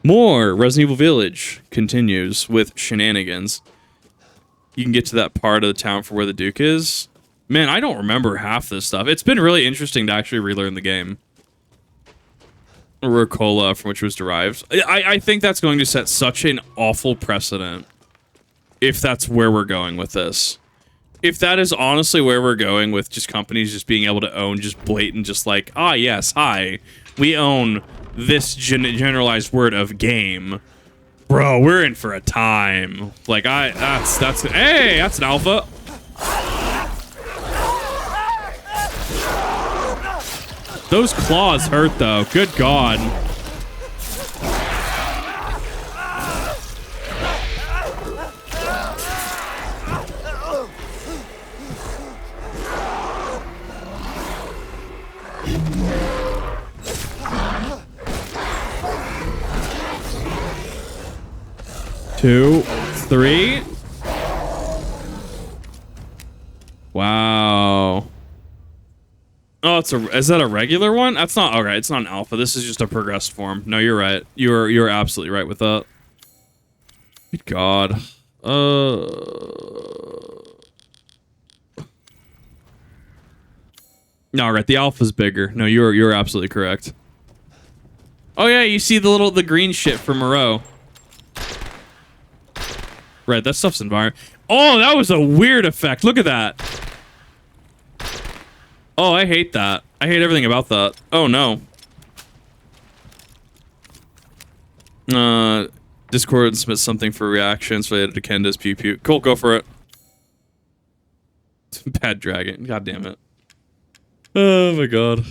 More Resident Evil Village continues with shenanigans. You can get to that part of the town for where the Duke is. Man, I don't remember half this stuff. It's been really interesting to actually relearn the game. Ricola, from which it was derived. I think that's going to set such an awful precedent if that's where we're going with this. If that is honestly where we're going with just companies just being able to own just blatant, just like, ah, yes, hi, we own this generalized word of game. Bro, we're in for a time. Like, hey, that's an alpha. Those claws hurt, though. Good God. Two, three. Wow. Oh, is that a regular one? That's not, alright, it's not an alpha. This is just a progressed form. No, you're right. You're absolutely right with that. Good God. No, right, the alpha's bigger. No, you're absolutely correct. Oh yeah, you see the green shit from Moreau. Right, that stuff's environment. Oh, that was a weird effect. Look at that. Oh, I hate that. I hate everything about that. Oh, no. Discord submits something for reactions related to Kenda's pew pew. Cool, go for it. Bad dragon. God damn it. Oh, my God.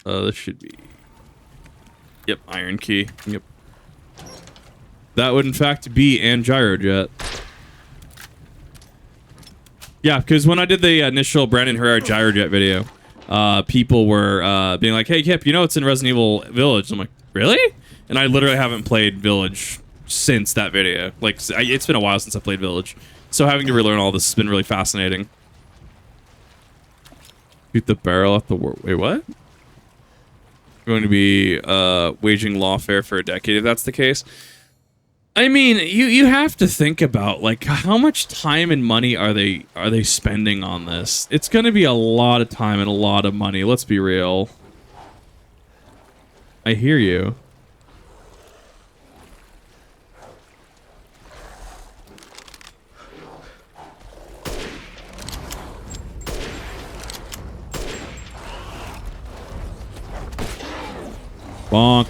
This should be... Yep, iron key. Yep. That would, in fact, be an gyrojet. Yeah, because when I did the initial Brandon Herrera gyrojet video, people were being like, hey, Kip, you know it's in Resident Evil Village. I'm like, really? And I literally haven't played Village since that video. Like, it's been a while since I played Village. So having to relearn all this has been really fascinating. Shoot the barrel at the war. Wait, what? Going to be waging lawfare for a decade if that's the case. I mean, you have to think about, like, how much time and money are they spending on this? It's going to be a lot of time and a lot of money. Let's be real. I hear you. Bonk.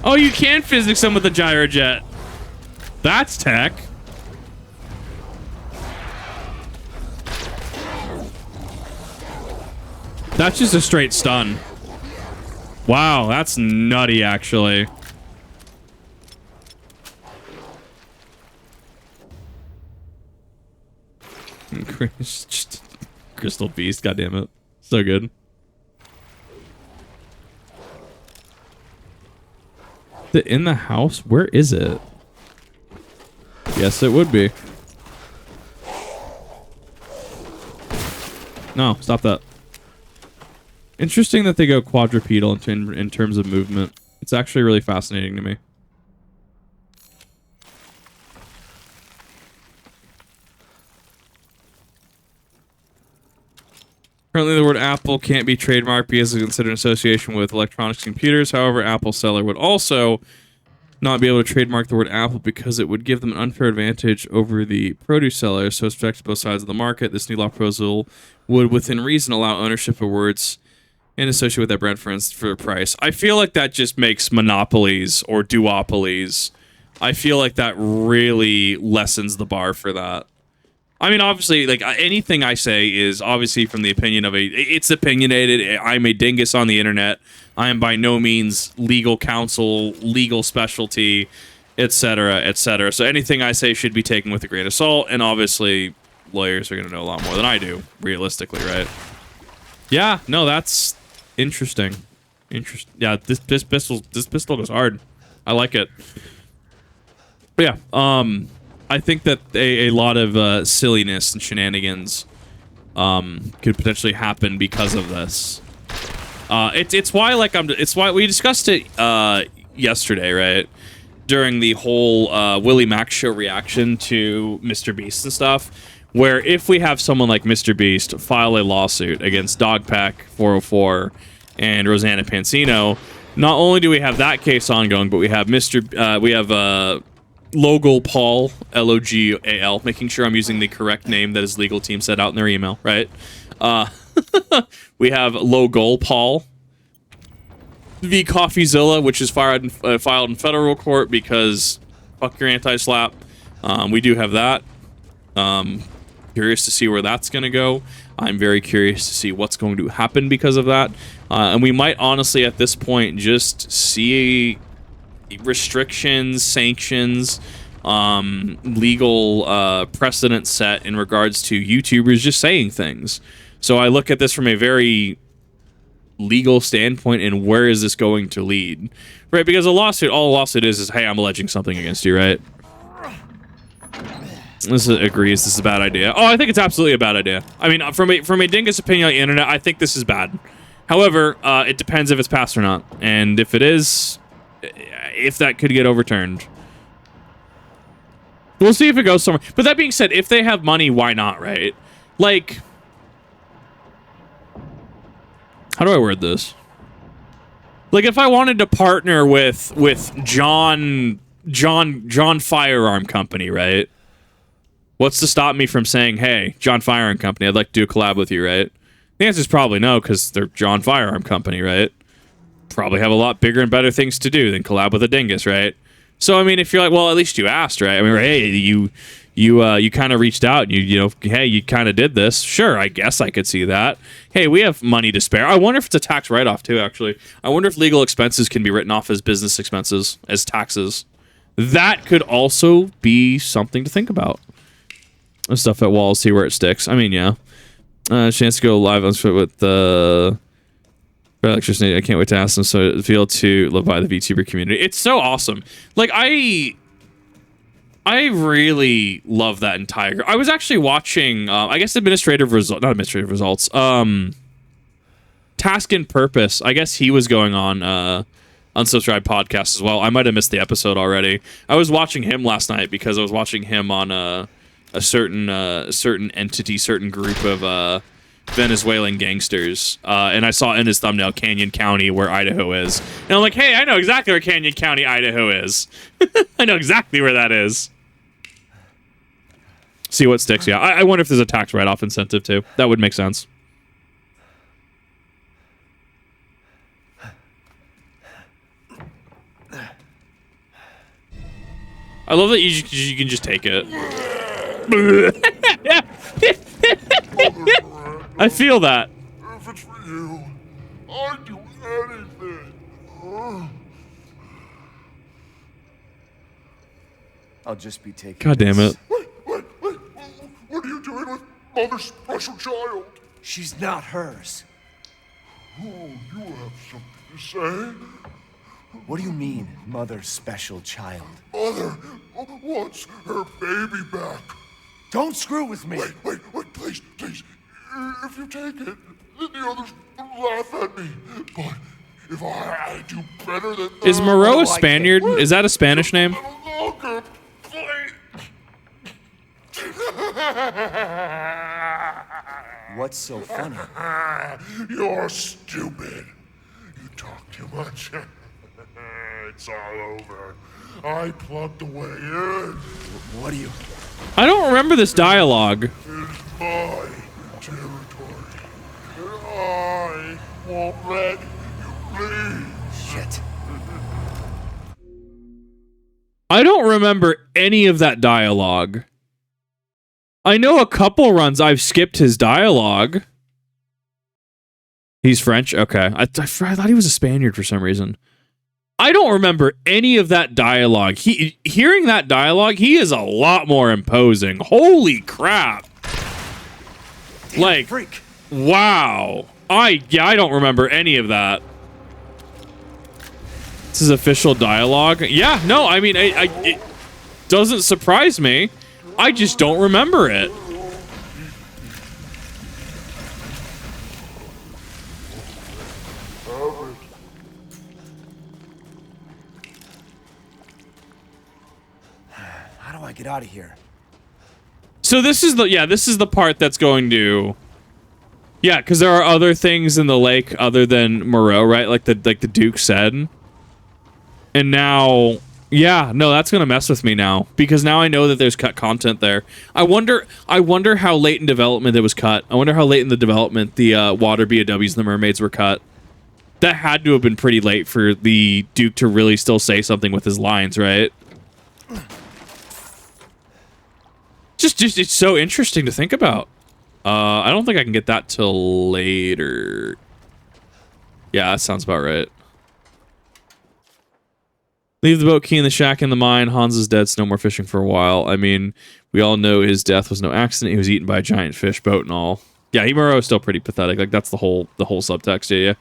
Oh, you can physics them with the gyrojet. That's tech. That's just a straight stun. Wow, that's nutty, actually. Crystal Beast, goddammit. So good. In the house? Where is it? Yes, it would be. No, stop that. Interesting that they go quadrupedal in terms of movement. It's actually really fascinating to me. Currently, the word Apple can't be trademarked because it's considered an association with electronics computers. However, Apple seller would also not be able to trademark the word Apple because it would give them an unfair advantage over the produce seller. So it's affects both sides of the market. This new law proposal would, within reason, allow ownership of words and associate with that brand for a price. I feel like that just makes monopolies or duopolies. I feel like that really lessens the bar for that. I mean, obviously, like, anything I say is obviously from the opinion of it's opinionated. I'm a dingus on the internet. I am by no means legal counsel, legal specialty, etc., etc. So anything I say should be taken with a grain of salt, and obviously lawyers are going to know a lot more than I do, realistically, right? Yeah, no, that's interesting. Yeah, this pistol goes hard. I like it. But yeah, I think that a lot of silliness and shenanigans could potentially happen because of this. It's why it's why we discussed it yesterday, right? During the whole Willie Max show reaction to Mr. Beast and stuff, where if we have someone like Mr. Beast file a lawsuit against Dogpack 404 and Rosanna Pansino, not only do we have that case ongoing, but we have Logal Paul, Logal, making sure I'm using the correct name that his legal team set out in their email, right? We have Logal Paul v. CoffeeZilla, which is filed in federal court because fuck your anti-slap. We do have that. Curious to see where that's going to go. I'm very curious to see what's going to happen because of that. And we might honestly at this point just see restrictions, sanctions, legal precedent set in regards to YouTubers just saying things. So I look at this from a very legal standpoint, and where is this going to lead? Right, because all a lawsuit is, hey, I'm alleging something against you, right? This agrees this is a bad idea. Oh, I think it's absolutely a bad idea. I mean, from a dingus opinion on the internet, I think this is bad. However, it depends if it's passed or not. And if it is, if that could get overturned. We'll see if it goes somewhere. But that being said, if they have money, why not, right? Like, how do I word this? Like, if I wanted to partner with John Firearm Company, right? What's to stop me from saying, hey, John Firearm Company, I'd like to do a collab with you, right? The answer is probably no, because they're John Firearm Company, right? Probably have a lot bigger and better things to do than collab with a dingus, right? So, I mean, if you're like, well, at least you asked, right? I mean, hey, you kind of reached out, and you know, hey, you kind of did this. Sure, I guess I could see that. Hey, we have money to spare. I wonder if it's a tax write-off, too, actually. I wonder if legal expenses can be written off as business expenses, as taxes. That could also be something to think about. Stuff at walls, see where it sticks. I mean, yeah. Chance to go live on with the electricity. I can't wait to ask them so feel to live by the VTuber community. It's so awesome. Like, I really love that entire. I was actually watching, I guess, not administrative results. Task and Purpose. I guess he was going on Unsubscribed podcast as well. I might have missed the episode already. I was watching him last night because I was watching him on a certain entity, certain group of Venezuelan gangsters, and I saw in his thumbnail Canyon County, where Idaho is, and I'm like, hey, I know exactly where Canyon County, Idaho is. I know exactly where that is. See what sticks. Yeah, I wonder if there's a tax write-off incentive too. That would make sense. I love that you can just take it. I feel that. If it's for you, I'd do anything. I'll just be taking. God damn it. Wait. What are you doing with Mother's special child? She's not hers. Oh, you have something to say? What do you mean, Mother's special child? Mother wants her baby back. Don't screw with me. Wait, please. If you take it, then the others laugh at me. But if I do better than Is Moreau a Spaniard? Is that a Spanish name? Longer, please. What's so funny? You're stupid. You talk too much. It's all over. I plugged the way in. What do you... I don't remember this dialogue. It's my territory. And I won't let you leave. Shit. I don't remember any of that dialogue. I know a couple runs I've skipped his dialogue. He's French? Okay. I thought he was a Spaniard for some reason. I don't remember any of that dialogue. Hearing that dialogue, he is a lot more imposing. Holy crap. Damn like, freak. Wow. I don't remember any of that. This is official dialogue. Yeah, no, I mean, it doesn't surprise me. I just don't remember it. get out of here? So this is the part that's going to, yeah, because there are other things in the lake other than Moreau, right? Like the Duke said. And now, yeah, no, that's gonna mess with me now because now I know that there's cut content there. I wonder how late in development it was cut. I wonder how late in the development the water BOWs and the mermaids were cut. That had to have been pretty late for the Duke to really still say something with his lines, right? Just it's so interesting to think about. I don't think I can get that till later. Yeah, that sounds about right. Leave the boat key in the shack in the mine. Hans is dead, so no more fishing for a while. I mean, we all know his death was no accident. He was eaten by a giant fish boat and all. Yeah, Moreau is still pretty pathetic. Like, that's the whole subtext, yeah.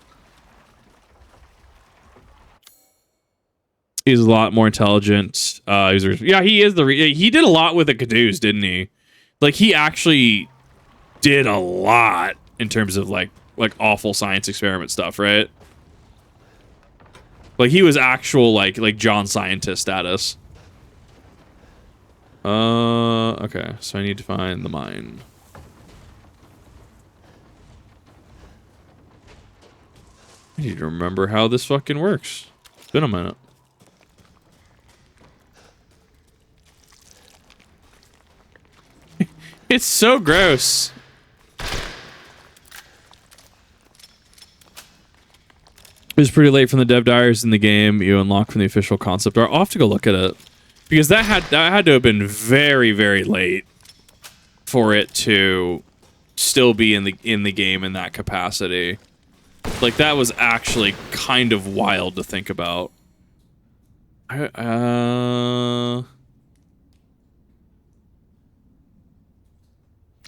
He's a lot more intelligent. He is he did a lot with the Caduceus, didn't he? Like, he actually did a lot in terms of, like awful science experiment stuff, right? Like, he was actual, like John Scientist status. Okay. So I need to find the mine. I need to remember how this fucking works. It's been a minute. It's so gross. It was pretty late from the dev diaries in the game you unlock from the official concept art. I'll have to go look at it because that had to have been very, very late for it to still be in the game in that capacity. Like, that was actually kind of wild to think about. I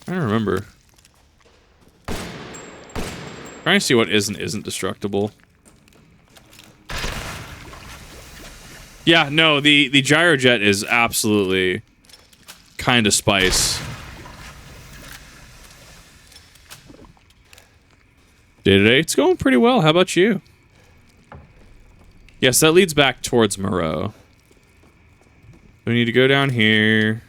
don't remember. Trying to see what isn't destructible. Yeah, no, the gyrojet is absolutely kind of spice. Day-to-day, it's going pretty well. How about you? Yes, that leads back towards Moreau. We need to go down here.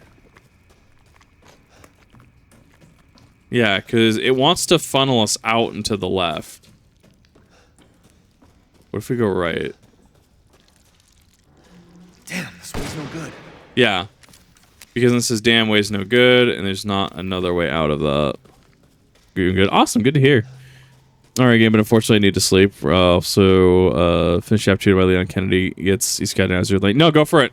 Yeah, because it wants to funnel us out and to the left. What if we go right? Damn, this way's no good. Yeah. Because this says damn way's no good, and there's not another way out of that. Good. Awesome, good to hear. Alright, game, but unfortunately I need to sleep. Finish chapter 2 by Leon Kennedy. He's got an answer. Like, no, go for it.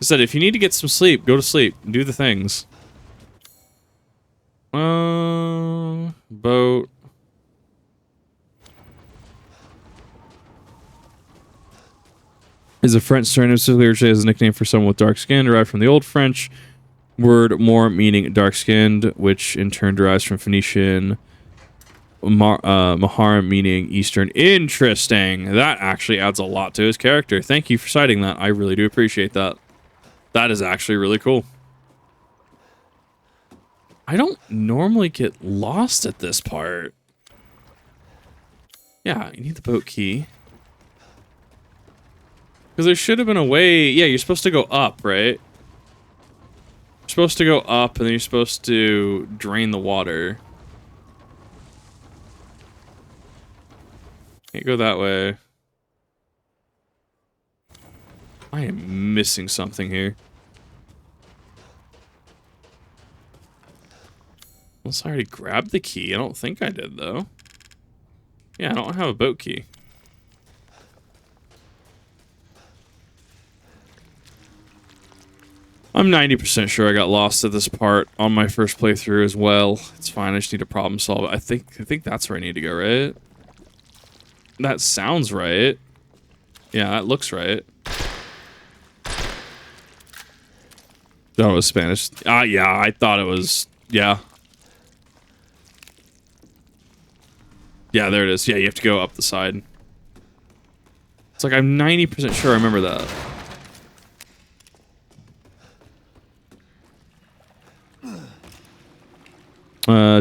I said, if you need to get some sleep, go to sleep. Do the things. Boat. Is a French surname specifically originated as a nickname for someone with dark skin, derived from the Old French word more meaning dark-skinned, which in turn derives from Phoenician mahar meaning Eastern. Interesting. That actually adds a lot to his character. Thank you for citing that. I really do appreciate that. That is actually really cool. I don't normally get lost at this part. Yeah, you need the boat key. Because there should have been a way... Yeah, you're supposed to go up, right? You're supposed to go up, and then you're supposed to drain the water. Can't go that way. I am missing something here. Unless I already grabbed the key. I don't think I did, though. Yeah, I don't have a boat key. I'm 90% sure I got lost at this part on my first playthrough as well. It's fine, I just need to problem solve it. I think that's where I need to go, right? That sounds right. Yeah, that looks right. Thought it was Spanish. Yeah, I thought it was... Yeah. Yeah, there it is. Yeah, you have to go up the side. It's like, I'm 90% sure I remember that.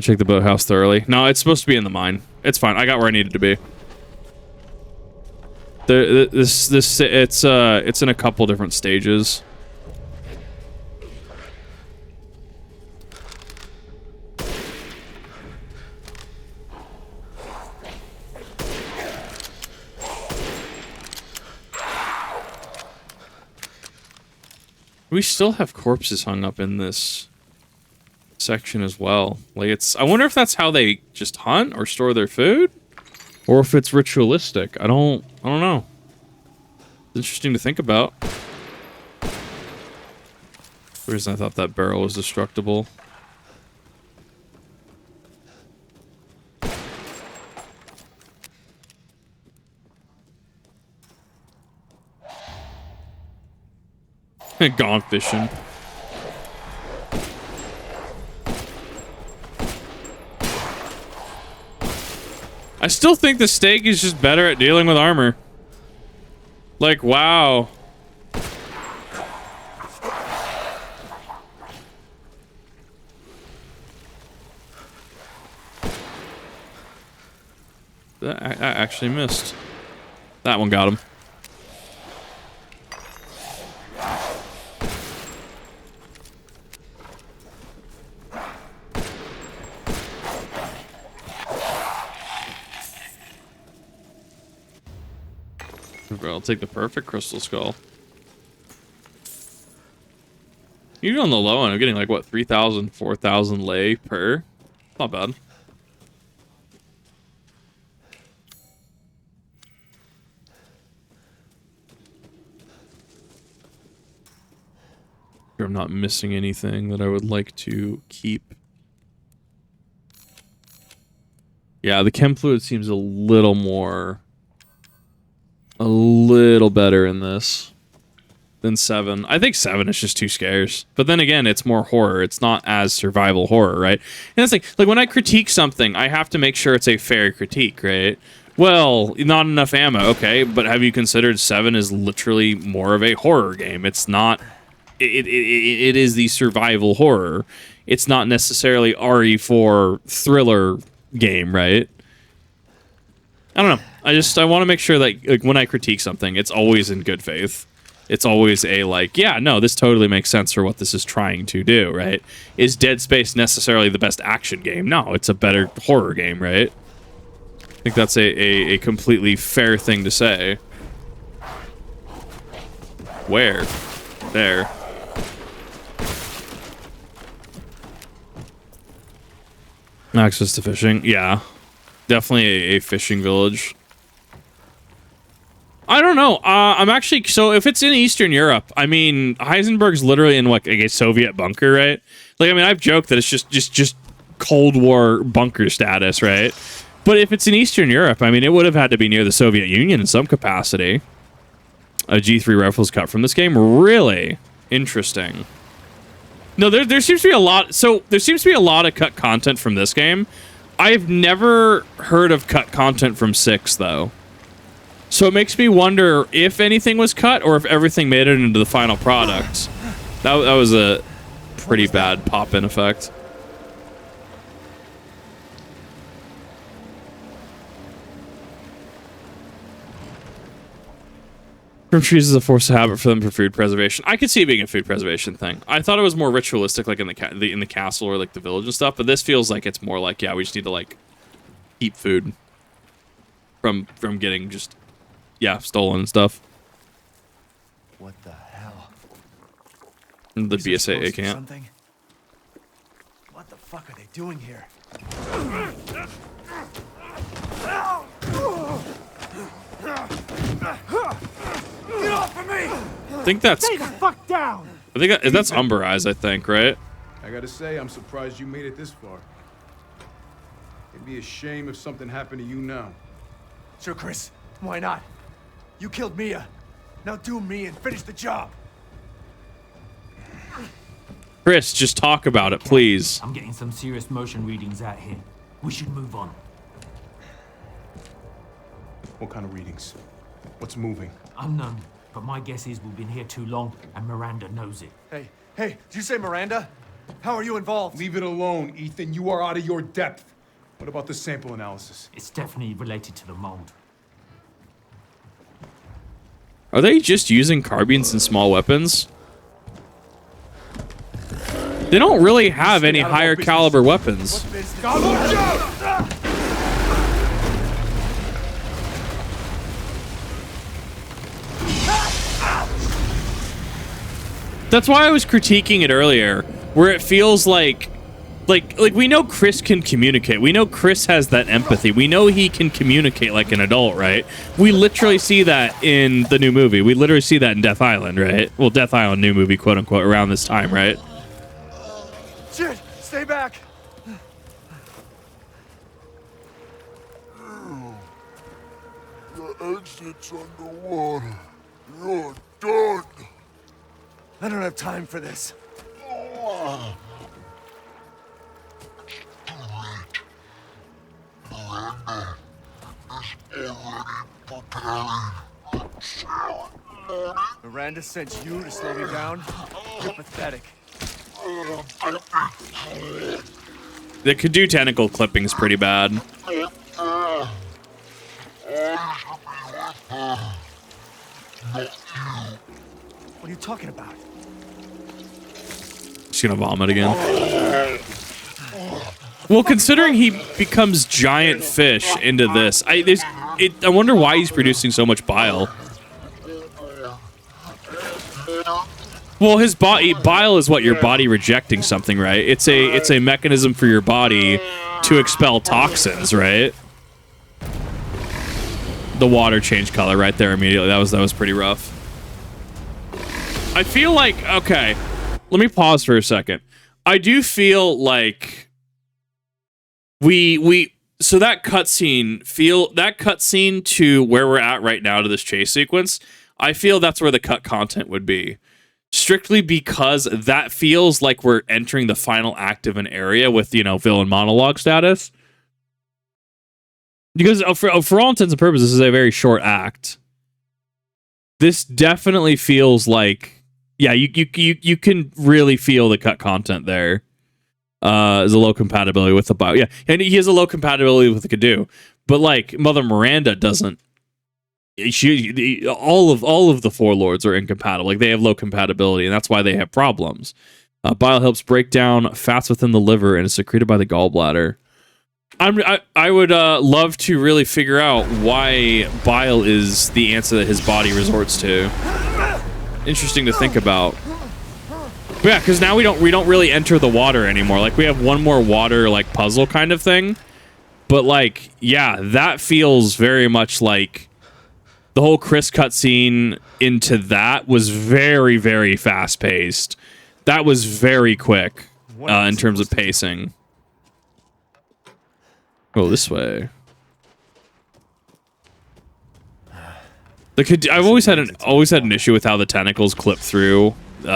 Check the boathouse thoroughly. No, it's supposed to be in the mine. It's fine. I got where I needed to be. It's in a couple different stages. We still have corpses hung up in this section as well. Like I wonder if that's how they just hunt or store their food, or if it's ritualistic. I don't know. It's interesting to think about. The reason I thought that barrel was destructible. Gone fishing. I still think the steak is just better at dealing with armor. Like, wow. I actually missed. That one got him. I'll take the perfect crystal skull. Even on the low end, I'm getting like, what, 3,000, 4,000 lei per? Not bad. I'm not missing anything that I would like to keep. Yeah, the chem fluid seems a little better in this than 7. I think 7 is just too scarce. But then again, it's more horror. It's not as survival horror, right? And it's like when I critique something, I have to make sure it's a fair critique, right? Well, not enough ammo, okay, but have you considered 7 is literally more of a horror game? It's not. It is the survival horror. It's not necessarily RE4 thriller game, right? I don't know. I want to make sure that like, when I critique something, it's always in good faith. It's always a like, yeah, no, this totally makes sense for what this is trying to do, right? Is Dead Space necessarily the best action game? No, it's a better horror game, right? I think that's a completely fair thing to say. Where? There. Access to fishing. Yeah. Definitely a fishing village. I don't know. I'm actually... So, if it's in Eastern Europe, I mean, Heisenberg's literally in, like, a Soviet bunker, right? Like, I mean, I've joked that it's just Cold War bunker status, right? But if it's in Eastern Europe, I mean, it would have had to be near the Soviet Union in some capacity. A G3 rifle's cut from this game? Really? Interesting. No, there seems to be a lot... So, there seems to be a lot of cut content from this game. I've never heard of cut content from 6, though. So it makes me wonder if anything was cut or if everything made it into the final product. That was a pretty bad pop-in effect. From trees is a force of habit for them for food preservation. I could see it being a food preservation thing. I thought it was more ritualistic, like in the castle or like the village and stuff. But this feels like it's more like, yeah, we just need to like keep food from getting just stolen and stuff. What the hell? The BSAA camp. Something? What the fuck are they doing here? Get off of me! I think that's. Stay the fuck down! I think that's Umber Eyes. I think, right? I gotta say, I'm surprised you made it this far. It'd be a shame if something happened to you now. Sure, Chris. Why not? You killed Mia. Now do me and finish the job. Chris, just talk about it, please. I'm getting some serious motion readings out here. We should move on. What kind of readings? What's moving? Unknown, but my guess is we've been here too long, and Miranda knows it. Hey, did you say Miranda? How are you involved? Leave it alone, Ethan. You are out of your depth. What about the sample analysis? It's definitely related to the mold. Are they just using carbines and small weapons? They don't really have any higher caliber weapons. That's why I was critiquing it earlier, where it feels like we know Chris can communicate. We know Chris has that empathy. We know he can communicate like an adult, right? We literally see that in the new movie. We literally see that in Death Island, right? Well, Death Island new movie, quote unquote, around this time, right? Shit! Stay back! The exit's underwater. You're done. I don't have time for this. Miranda sent you to slow me down? You're pathetic. The Kidoo tentacle clipping's pretty bad. What are you talking about? She's gonna vomit again. Well, considering he becomes giant fish into this, I wonder why he's producing so much bile. Well, his bile is what your body rejecting something, right? It's a mechanism for your body to expel toxins, right? The water changed color right there immediately. That was pretty rough. I feel like, okay, let me pause for a second. I do feel like so that cutscene to where we're at right now to this chase sequence, I feel that's where the cut content would be. Strictly because that feels like we're entering the final act of an area with, you know, villain monologue status. Because for all intents and purposes, this is a very short act. This definitely feels like, yeah, you can really feel the cut content there. Is a low compatibility with the bio. Yeah, and he has a low compatibility with the Kidoo. But like Mother Miranda doesn't. All of the Four Lords are incompatible. Like they have low compatibility, and that's why they have problems. Bile helps break down fats within the liver and is secreted by the gallbladder. I would love to really figure out why bile is the answer that his body resorts to. Interesting to think about. But yeah, because now we don't really enter the water anymore. Like we have one more water like puzzle kind of thing. But like, yeah, that feels very much like the whole Chris cutscene into that was very, very fast paced. That was very quick in terms of pacing. Oh, this way. I've always had an issue with how the tentacles clip through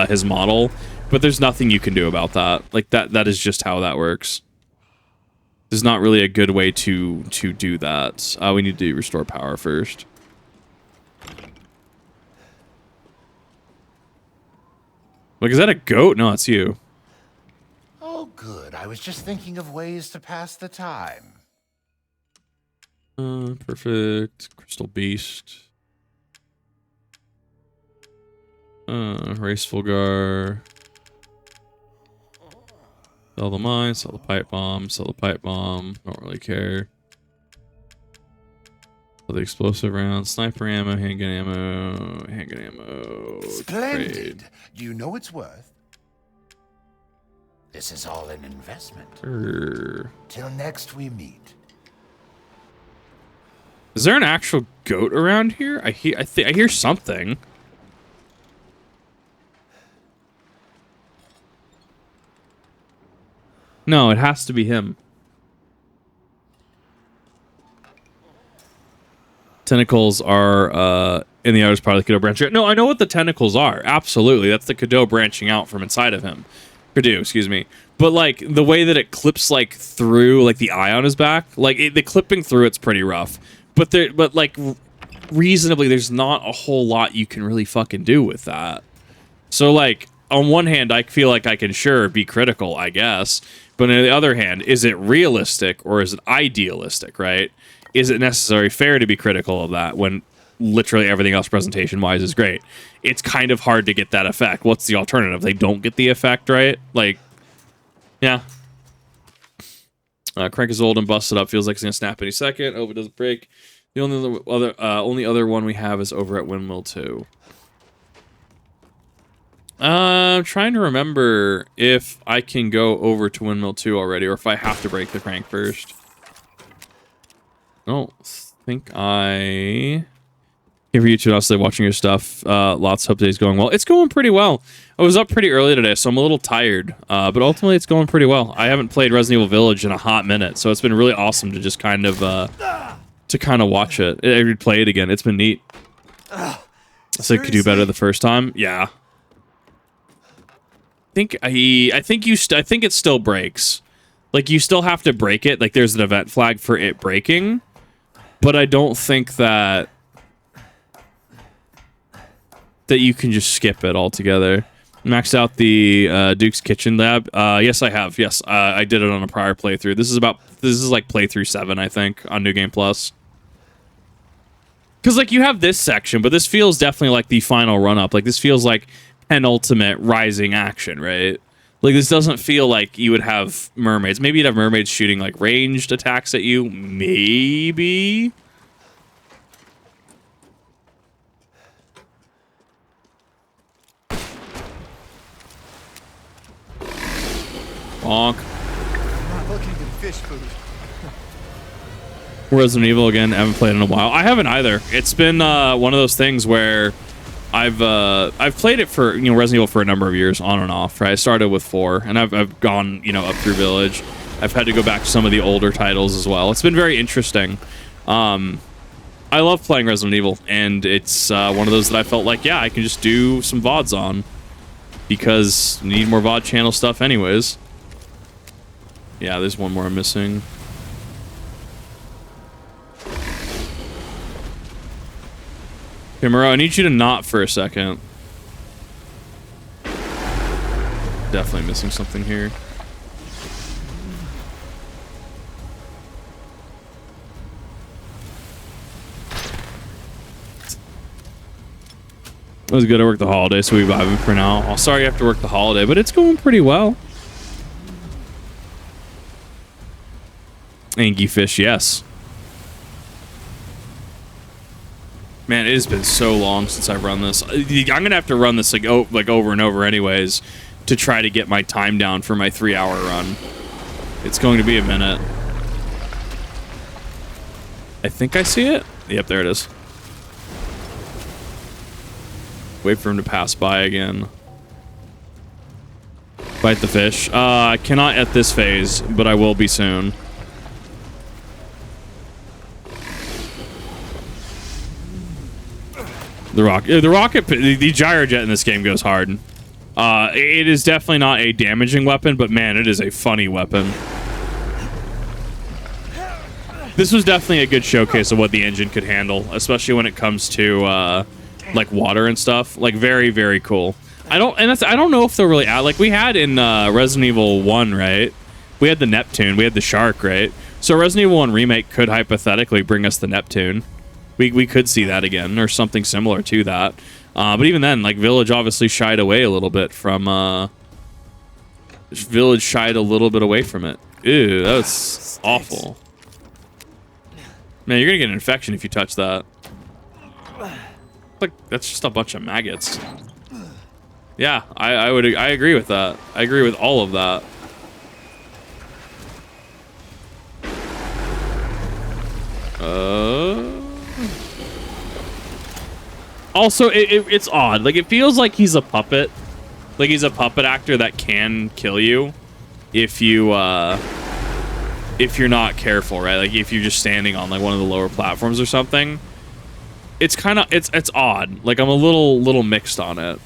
his model, but there's nothing you can do about that. Like that is just how that works. There's not really a good way to do that. We need to restore power first. Like, is that a goat? No, it's you. Oh, good. I was just thinking of ways to pass the time. Perfect. Crystal Beast. Race Fulgar. Sell the mine, sell the pipe bomb, sell the pipe bomb. Don't really care. Sell the explosive rounds, sniper ammo, handgun ammo. Splendid. Trade. Do you know what it's worth? This is all an investment. Till next we meet. Is there an actual goat around here? I hear something. No, it has to be him. Tentacles are in the outer part of the Kidoo branching out. No, I know what the tentacles are. Absolutely. That's the Kidoo branching out from inside of him. Kidoo, excuse me. But like the way that it clips like through like the eye on his back, like the clipping through it's pretty rough. But like reasonably there's not a whole lot you can really fucking do with that. So like on one hand I feel like I can sure be critical, I guess. But on the other hand, is it realistic or is it idealistic, right? Is it necessarily fair to be critical of that when literally everything else presentation-wise is great? It's kind of hard to get that effect. What's the alternative? They don't get the effect, right? Like, yeah. Crank is old and busted up. Feels like it's going to snap any second. Hope it doesn't break. The only other one we have is over at Windmill 2. I'm trying to remember if I can go over to Windmill 2 already, or if I have to break the crank first. I don't think I... Here for you two, honestly, watching your stuff. Lots hope today's going well. It's going pretty well. I was up pretty early today, so I'm a little tired. But ultimately, it's going pretty well. I haven't played Resident Evil Village in a hot minute, so it's been really awesome to just kind of watch it. I play it again. It's been neat. So I could do better the first time. Yeah. I think it still breaks. Like, you still have to break it. Like, there's an event flag for it breaking. But I don't think that you can just skip it altogether. Maxed out the Duke's Kitchen Lab. Yes, I have. Yes, I did it on a prior playthrough. This is like playthrough 7, I think, on New Game Plus. Because, like, you have this section, but this feels definitely like the final run-up. Like, this feels like penultimate rising action, right? Like, this doesn't feel like you would have mermaids. Maybe you'd have mermaids shooting, like, ranged attacks at you. Maybe. Bonk. I'm not looking at fish food. Resident Evil again. I haven't played in a while. I haven't either. It's been one of those things where I've played it for Resident Evil for a number of years on and off. Right, I started with 4, and I've gone up through Village. I've had to go back to some of the older titles as well. It's been very interesting. I love playing Resident Evil, and it's one of those that I felt like, yeah, I can just do some VODs on because I need more VOD channel stuff anyways. Yeah, there's one more I'm missing. Okay, Moreau, I need you to not for a second. Definitely missing something here. It was good. I worked the holiday, so we vibing for now. Oh, sorry you have to work the holiday, but it's going pretty well. Angie fish, yes. Man, it has been so long since I've run this. I'm gonna have to run this like over and over anyways to try to get my time down for my 3-hour run. It's going to be a minute. I think I see it. Yep, there it is. Wait for him to pass by again. Bite the fish. I cannot at this phase, but I will be soon. The rocket, the gyrojet in this game goes hard. It is definitely not a damaging weapon, but man, it is a funny weapon. This was definitely a good showcase of what the engine could handle, especially when it comes to like water and stuff. Like, very, very cool. I don't know if they'll really add, like we had in Resident Evil 1, right? We had the Neptune, we had the shark, right? So Resident Evil 1 remake could hypothetically bring us the Neptune. We could see that again, or something similar to that. But even then, like, Village obviously shied away a little bit from... Village shied a little bit away from it. Ew, that was awful. Man, you're gonna get an infection if you touch that. Like, that's just a bunch of maggots. Yeah, I agree with that. I agree with all of that. Also, it's odd. Like, it feels like he's a puppet. Like, he's a puppet actor that can kill you if you're not careful, right? Like, if you're just standing on, like, one of the lower platforms or something. It's kind of, it's odd. Like, I'm a little mixed on it.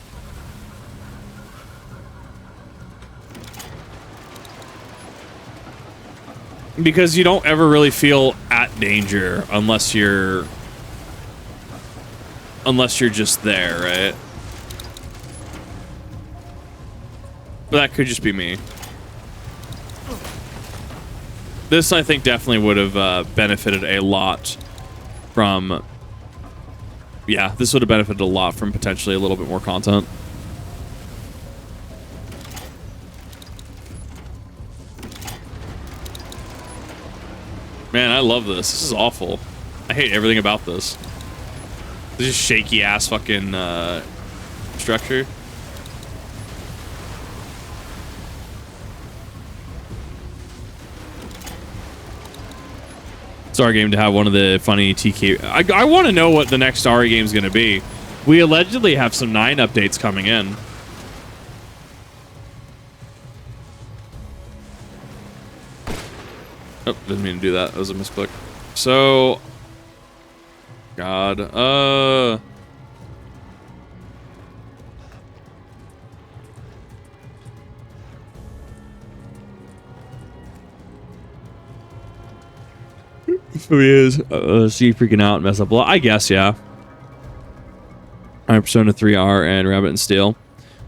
Because you don't ever really feel at danger unless you're just there, right? But that could just be me. This, I think, definitely would have benefited a lot from... Yeah, this would have benefited a lot from potentially a little bit more content. Man, I love this. This is awful. I hate everything about this. This is shaky ass fucking structure. It's our game to have one of the funny TK. I want to know what the next RE game is going to be. We allegedly have some 9 updates coming in. Oh, didn't mean to do that. That was a misclick. So, God, so he is. See, freaking out and mess up a lot. I guess, yeah. Persona 3R and Rabbit and Steel.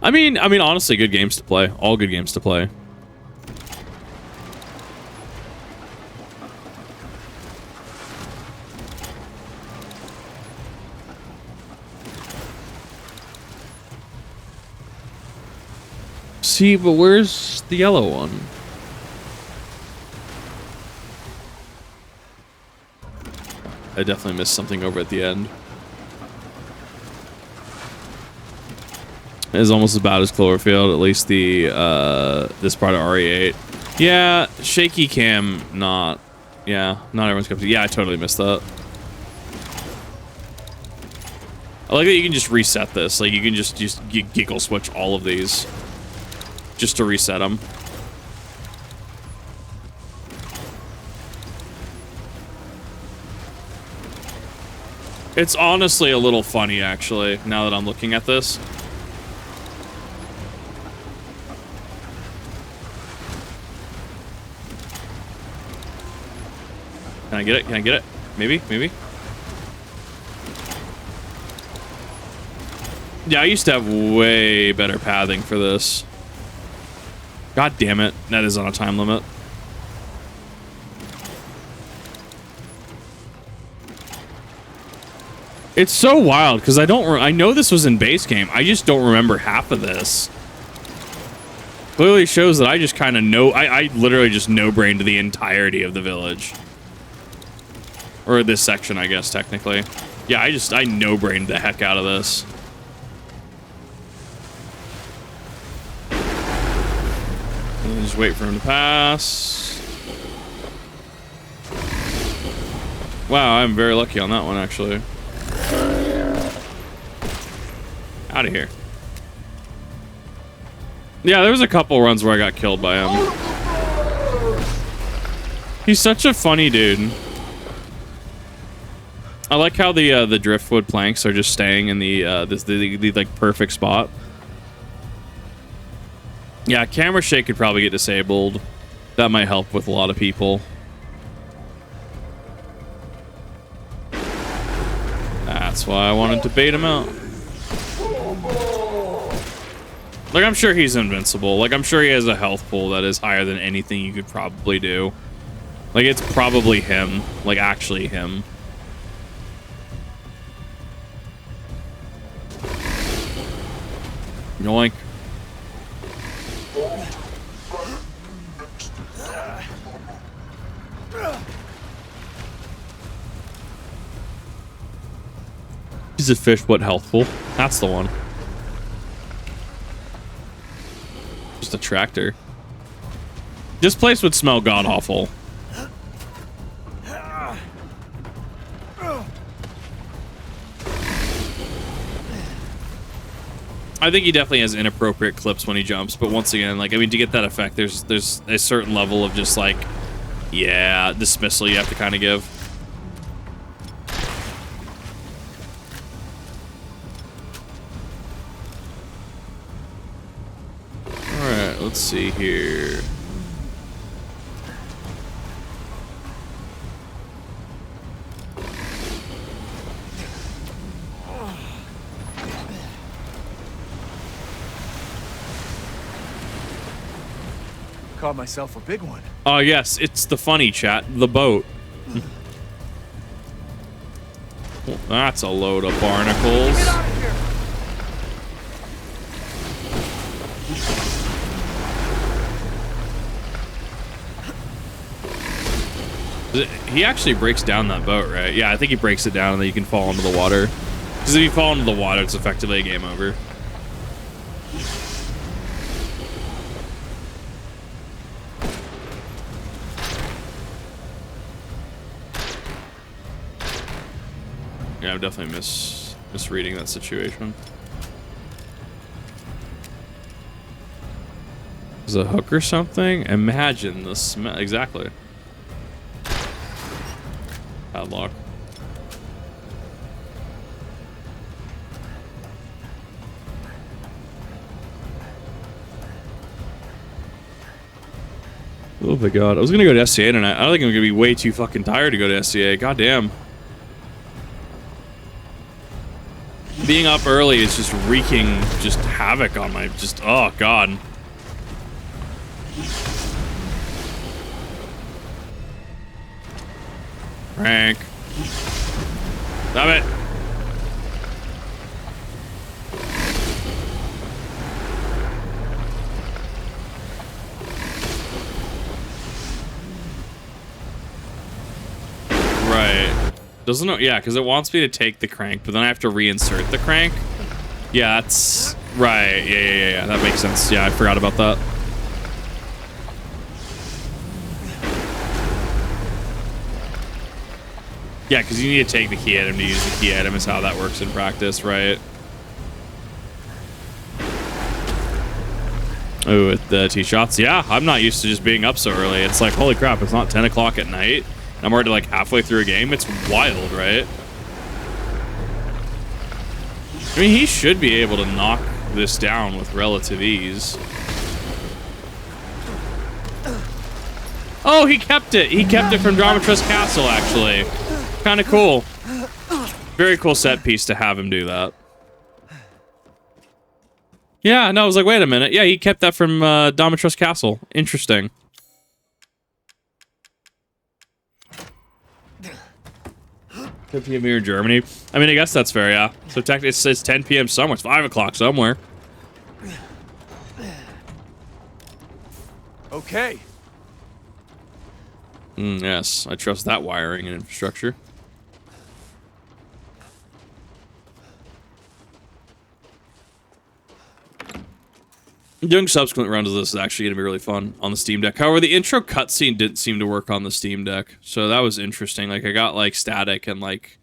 I mean, honestly, good games to play. All good games to play. See, but where's the yellow one? I definitely missed something over at the end. It's almost about as Cloverfield, at least the this part of RE8. Yeah, shaky cam, not. Yeah, not everyone's cup of tea. Yeah, I totally missed that. I like that you can just reset this. Like, you can just giggle switch all of these. Just to reset them. It's honestly a little funny, actually, now that I'm looking at this. Can I get it? Can I get it? Maybe? Maybe? Yeah, I used to have way better pathing for this. God damn it. That is on a time limit. It's so wild because I know this was in base game. I just don't remember half of this. Clearly shows that I just kind of know. I literally just no-brained the entirety of the village. Or this section, I guess, technically. Yeah, I no-brained the heck out of this. Just wait for him to pass. Wow, I'm very lucky on that one, actually. Out of here. Yeah, there was a couple runs where I got killed by him. He's such a funny dude. I like how the driftwood planks are just staying in the like perfect spot. Yeah, camera shake could probably get disabled. That might help with a lot of people. That's why I wanted to bait him out. Like, I'm sure he's invincible. Like, I'm sure he has a health pool that is higher than anything you could probably do. Like, it's probably him. Like, actually him. Yoink. Is it fish? What health pool? That's the one. Just a tractor. This place would smell god awful. I think he definitely has inappropriate clips when he jumps, but once again, like, I mean, to get that effect, there's a certain level of just like, yeah, dismissal you have to kind of give. All right, let's see here. Caught myself a big one. Oh, yes, it's the funny chat, the boat. Well, that's a load of barnacles. Get out of here! He actually breaks down that boat, right? Yeah, I think he breaks it down and then you can fall into the water. Because if you fall into the water, it's effectively a game over. I'm definitely misreading that situation. Is it a hook or something? Imagine the smell. Exactly. Padlock. Oh my god. I was gonna go to SCA tonight. I don't think I'm gonna be way too fucking tired to go to SCA. God damn. Being up early is just wreaking just havoc on my oh god. Frank. Stop it. Right. Doesn't it? Yeah, because it wants me to take the crank, but then I have to reinsert the crank. Yeah, that's right. Yeah. That makes sense. Yeah, I forgot about that. Yeah, because you need to take the key item to use the key item is how that works in practice, right? Oh, with the tee shots. Yeah, I'm not used to just being up so early. It's like, holy crap, it's not 10 o'clock at night. I'm already like halfway through a game. It's wild, right? I mean, he should be able to knock this down with relative ease. Oh, he kept it. He kept it from Dramatrust Castle, actually. Kind of cool. Very cool set piece to have him do that. Yeah, no, I was like, wait a minute. Yeah, he kept that from Domitrust Castle. Interesting. PM here in Germany. I mean, I guess that's fair, yeah. So technically, it says 10 p.m. somewhere. It's 5 o'clock somewhere. Okay. Yes, I trust that wiring and infrastructure. Doing subsequent runs of this is actually going to be really fun on the Steam Deck. However, the intro cutscene didn't seem to work on the Steam Deck, so that was interesting. Like, I got like static and like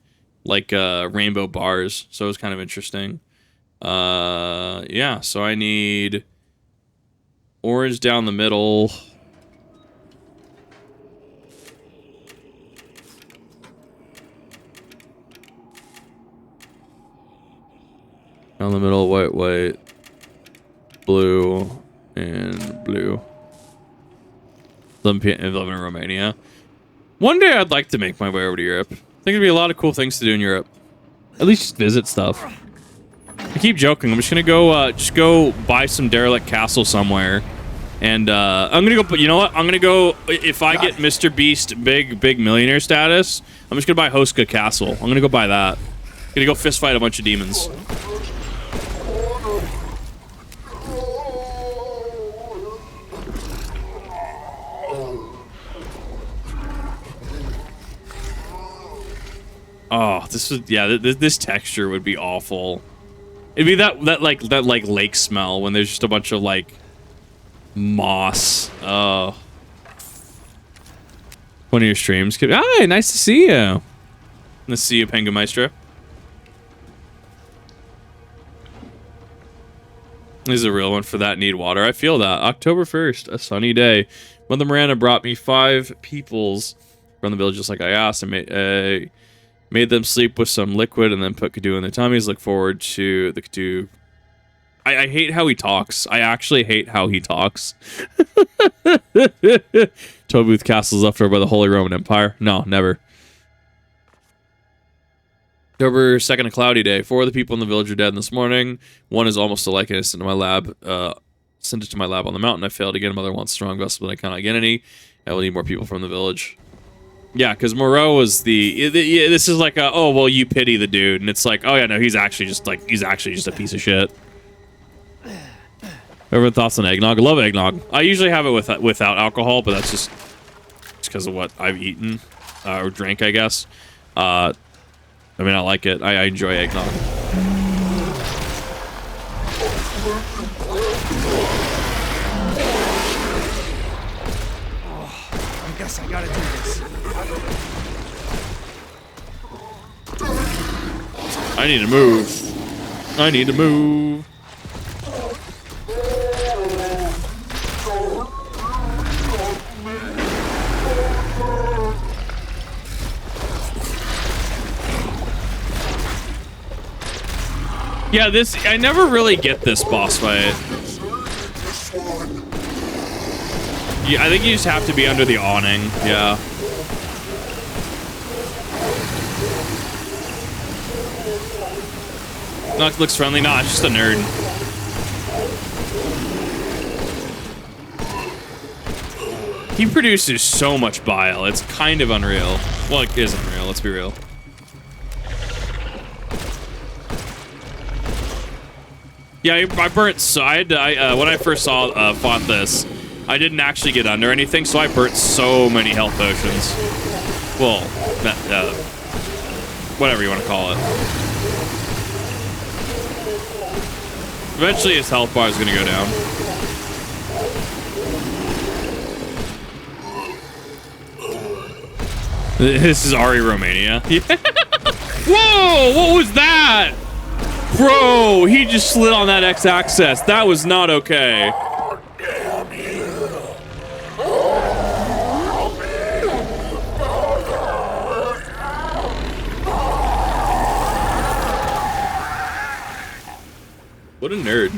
rainbow bars, so it was kind of interesting. Yeah, so I need orange down the middle. Down the middle, white. Blue and blue. 11 in Romania. One day I'd like to make my way over to Europe. I think there'd be a lot of cool things to do in Europe. At least just visit stuff. I keep joking. I'm just gonna go buy some derelict castle somewhere, and I'm gonna go. But you know what? I'm gonna go if I get Mr. Beast big millionaire status. I'm just gonna buy Hoska Castle. I'm gonna go buy that. I'm gonna go fist fight a bunch of demons. Oh, this texture would be awful. It'd be that lake smell when there's just a bunch of like moss. Oh. One of your streams. Hi, nice to see you. Nice to see you, Penguin Maestro. This is a real one for that need water. I feel that. October 1st, a sunny day. Mother Miranda brought me 5 peoples from the village just like I asked, and made them sleep with some liquid and then put Kadu in their tummies. Look forward to the Kadu. I hate how he talks. I actually hate how he talks. Tollbooth Castle is left over by the Holy Roman Empire. No, never. October 2nd, a cloudy day. 4 of the people in the village are dead this morning. 1 is almost a likeness to my lab. Sent it to my lab on the mountain. I failed again. Mother wants strong vessel, but I cannot get any. I will need more people from the village. Yeah, because Moreau was this is like oh well, you pity the dude, and it's like, oh yeah, no, he's actually just a piece of shit. Everyone thoughts on eggnog? I love eggnog. I usually have it without alcohol, but that's just because of what I've eaten or drank, I guess. I mean, I like it. I enjoy eggnog. I guess I gotta do this. I need to move. I need to move. Yeah, I never really get this boss fight. Yeah, I think you just have to be under the awning, yeah. Nox looks friendly. Nah, it's just a nerd. He produces so much bile. It's kind of unreal. Well, it is unreal. Let's be real. Yeah, I burnt. So when I first fought this, I didn't actually get under anything, so I burnt so many health potions. Well, whatever you want to call it. Eventually his health bar is going to go down. This is Ari Romania. Whoa! What was that? Bro, he just slid on that X-axis. That was not okay. What a nerd.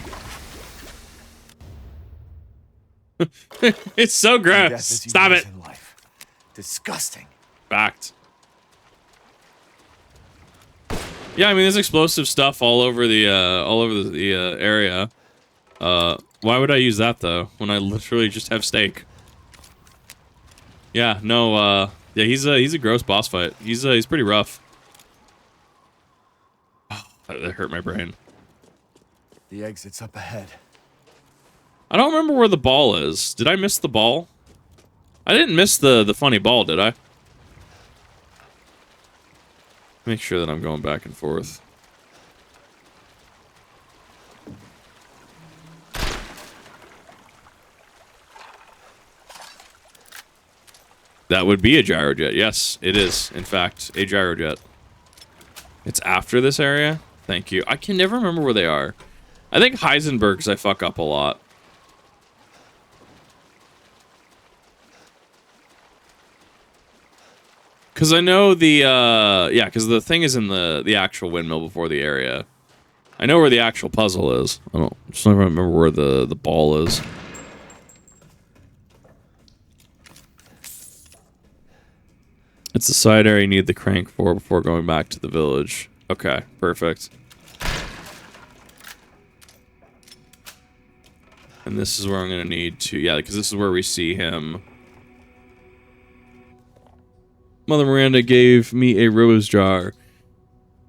It's so gross. Stop it. Disgusting. Fact. Yeah, I mean, there's explosive stuff all over the area. Why would I use that though when I literally just have steak? Yeah, no. Yeah, he's a gross boss fight. He's pretty rough. Oh, that hurt my brain. The exit's up ahead. I don't remember where the ball is. Did I miss the ball? I didn't miss the funny ball, did I? Make sure that I'm going back and forth. That would be a gyrojet. Yes, it is, in fact, a gyrojet. It's after this area? Thank you. I can never remember where they are. I think Heisenberg's I fuck up a lot. Because I know the, yeah, because the thing is in the actual windmill before the area. I know where the actual puzzle is. I just never remember where the ball is. It's the side area you need the crank for before going back to the village. Okay, perfect. And this is where I'm going to need to, yeah, because this is where we see him. Mother Miranda gave me a rose jar.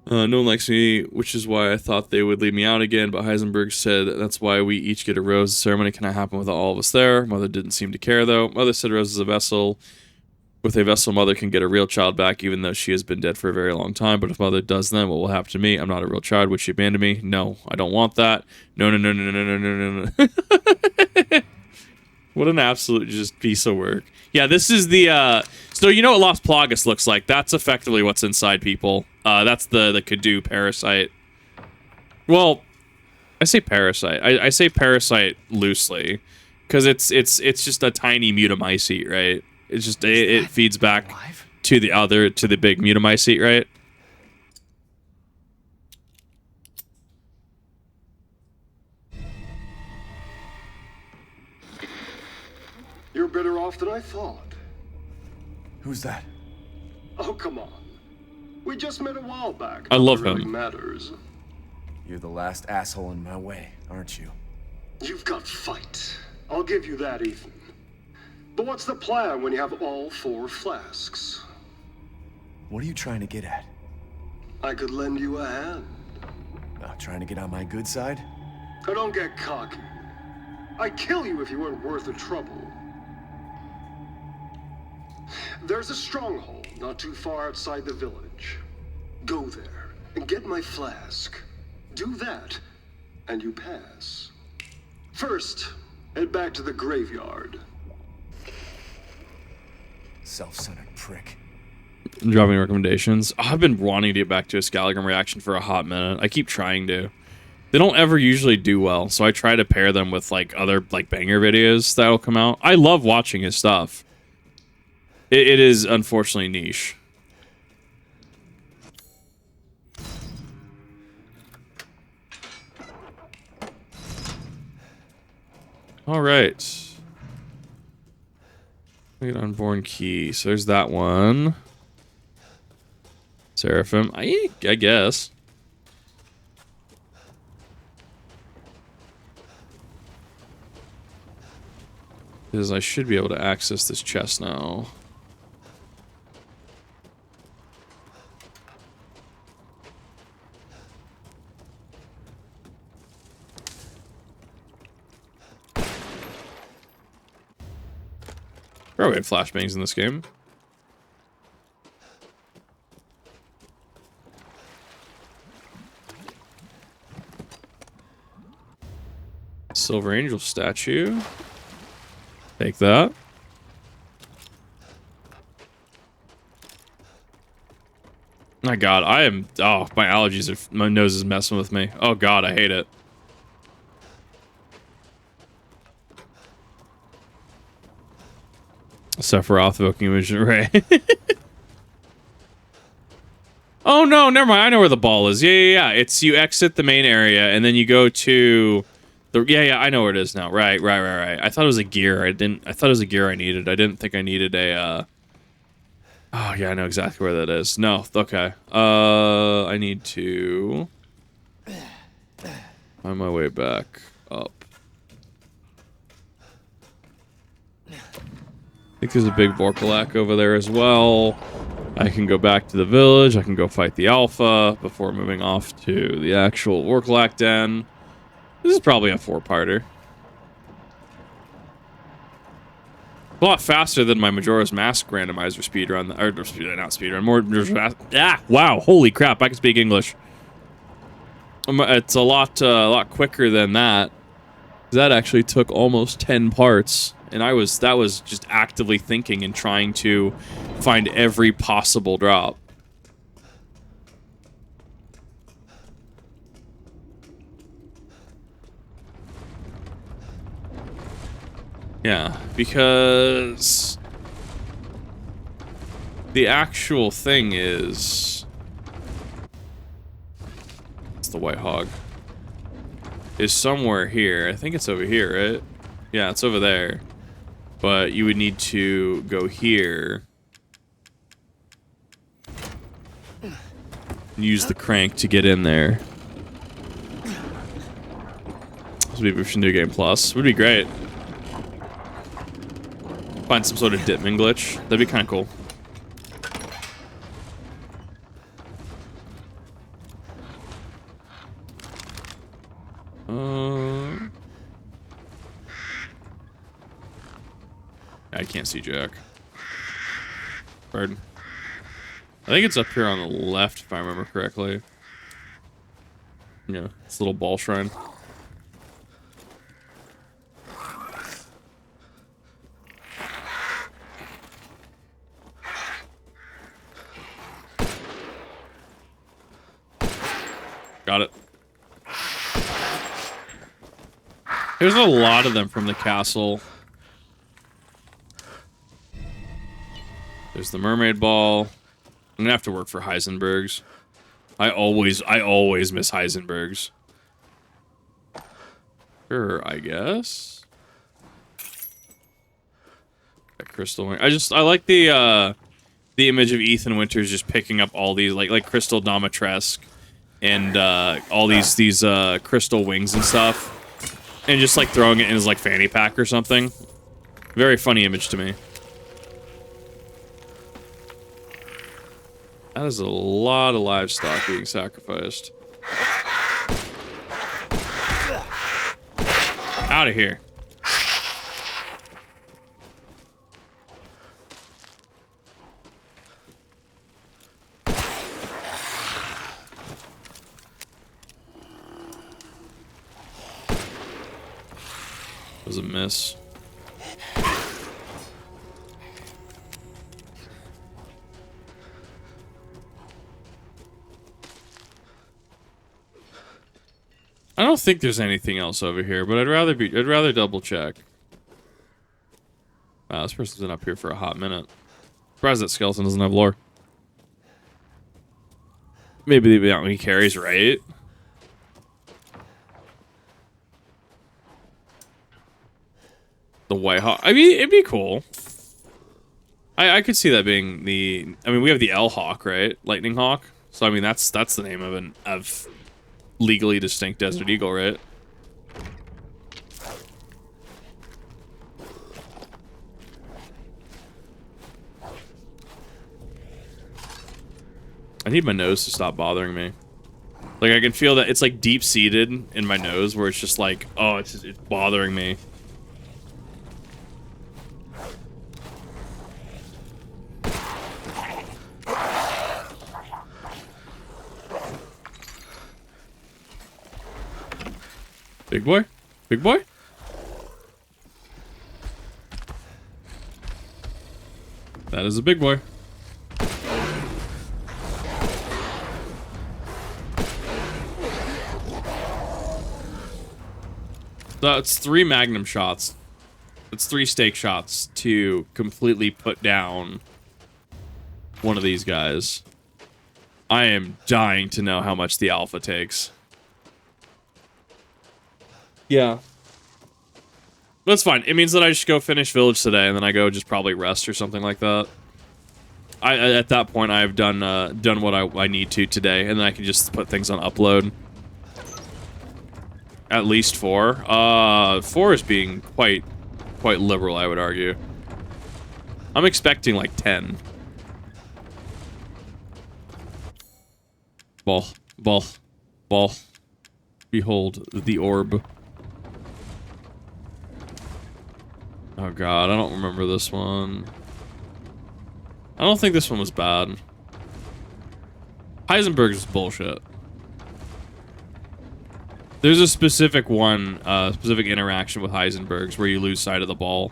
No one likes me, which is why I thought they would leave me out again, but Heisenberg said that's why we each get a rose. The ceremony cannot happen without all of us there. Mother didn't seem to care, though. Mother said rose is a vessel. With a vessel, Mother can get a real child back, even though she has been dead for a very long time. But if Mother does then, what will happen to me? I'm not a real child. Would she abandon me? No, I don't want that. No, no, no, no, no, no, no, no. What an absolute just piece of work. Yeah, this is the, so you know what Las Plagas looks like? That's effectively what's inside people. That's the Kadu parasite. Well, I say parasite. I say parasite loosely, because it's just a tiny mutamycete, right? It's just it feeds back to the big mutamycete, right? You're better off than I thought. Who's that? Oh, come on. We just met a while back. I love really him. Matters. You're the last asshole in my way, aren't you? You've got fight. I'll give you that, Ethan. But what's the plan when you have all 4 flasks? What are you trying to get at? I could lend you a hand. Trying to get on my good side? I don't get cocky. I'd kill you if you weren't worth the trouble. There's a stronghold not too far outside the village. Go there and get my flask. Do that, and you pass. First, head back to the graveyard. Self-centered prick. Dropping recommendations. Oh, I've been wanting to get back to a Scalligrim reaction for a hot minute. I keep trying to. They don't ever usually do well, so I try to pair them with like other like banger videos that'll come out. I love watching his stuff. It is unfortunately niche. All right. Look at Unborn Key. So there's that one. Seraphim. I guess. Because I should be able to access this chest now. Probably had flashbangs in this game. Silver Angel statue. Take that. My God, I am. Oh, my allergies are. My nose is messing with me. Oh God, I hate it. Sephiroth evoking image array. Oh no, never mind. I know where the ball is. Yeah. It's you exit the main area and then you go to the. Yeah. I know where it is now. Right. I thought it was a gear. I thought it was a gear I needed. I didn't think I needed a. Oh yeah, I know exactly where that is. No, okay. I need to find my way back up. I think there's a big Vorkalak over there as well. I can go back to the village. I can go fight the Alpha before moving off to the actual Vorkalak den. This is probably a 4-parter. A lot faster than my Majora's Mask randomizer speedrun. Or not speedrun, more Majora's Mask. Ah, wow, holy crap, I can speak English. It's a lot quicker than that. That actually took almost 10 parts. And that was just actively thinking and trying to find every possible drop. Yeah, because the actual thing is it's the White Hog is somewhere here. I think it's over here, right? Yeah, it's over there. But you would need to go here. And use the crank to get in there. So maybe we should do Game Plus. Would be great. Find some sort of Ditman glitch. That'd be kind of cool. I can't see Jack. Pardon. I think it's up here on the left, if I remember correctly. Yeah, it's a little ball shrine. Got it. There's a lot of them from the castle. There's the mermaid ball. I'm gonna have to work for Heisenberg's. I always miss Heisenberg's. Sure, I guess. That crystal wing. I like the image of Ethan Winters just picking up all these like Crystal Domitresque and all these crystal wings and stuff. And just like throwing it in his like fanny pack or something. Very funny image to me. That is a lot of livestock being sacrificed. Out of here. Was a miss. I don't think there's anything else over here, but I'd rather double check. Wow, this person's been up here for a hot minute. Surprised that skeleton doesn't have lore. Maybe the amount he carries, right? The White Hawk. I mean, it'd be cool. I could see that being the. I mean, we have the L Hawk, right? Lightning Hawk. So I mean, that's the name of legally distinct Desert Eagle, right? I need my nose to stop bothering me. Like, I can feel that it's like deep-seated in my nose where it's just like, oh, it's bothering me. Big boy? Big boy? That is a big boy. So it's 3 magnum shots. It's 3 stake shots to completely put down one of these guys. I am dying to know how much the alpha takes. Yeah. That's fine. It means that I just go finish village today, and then I go just probably rest or something like that. At that point, I've done what I need to today, and then I can just put things on upload. At least 4. 4 is being quite liberal, I would argue. I'm expecting like 10. Ball. Behold the orb. Oh god, I don't remember this one. I don't think this one was bad. Heisenberg's bullshit. There's a specific specific interaction with Heisenberg's where you lose sight of the ball.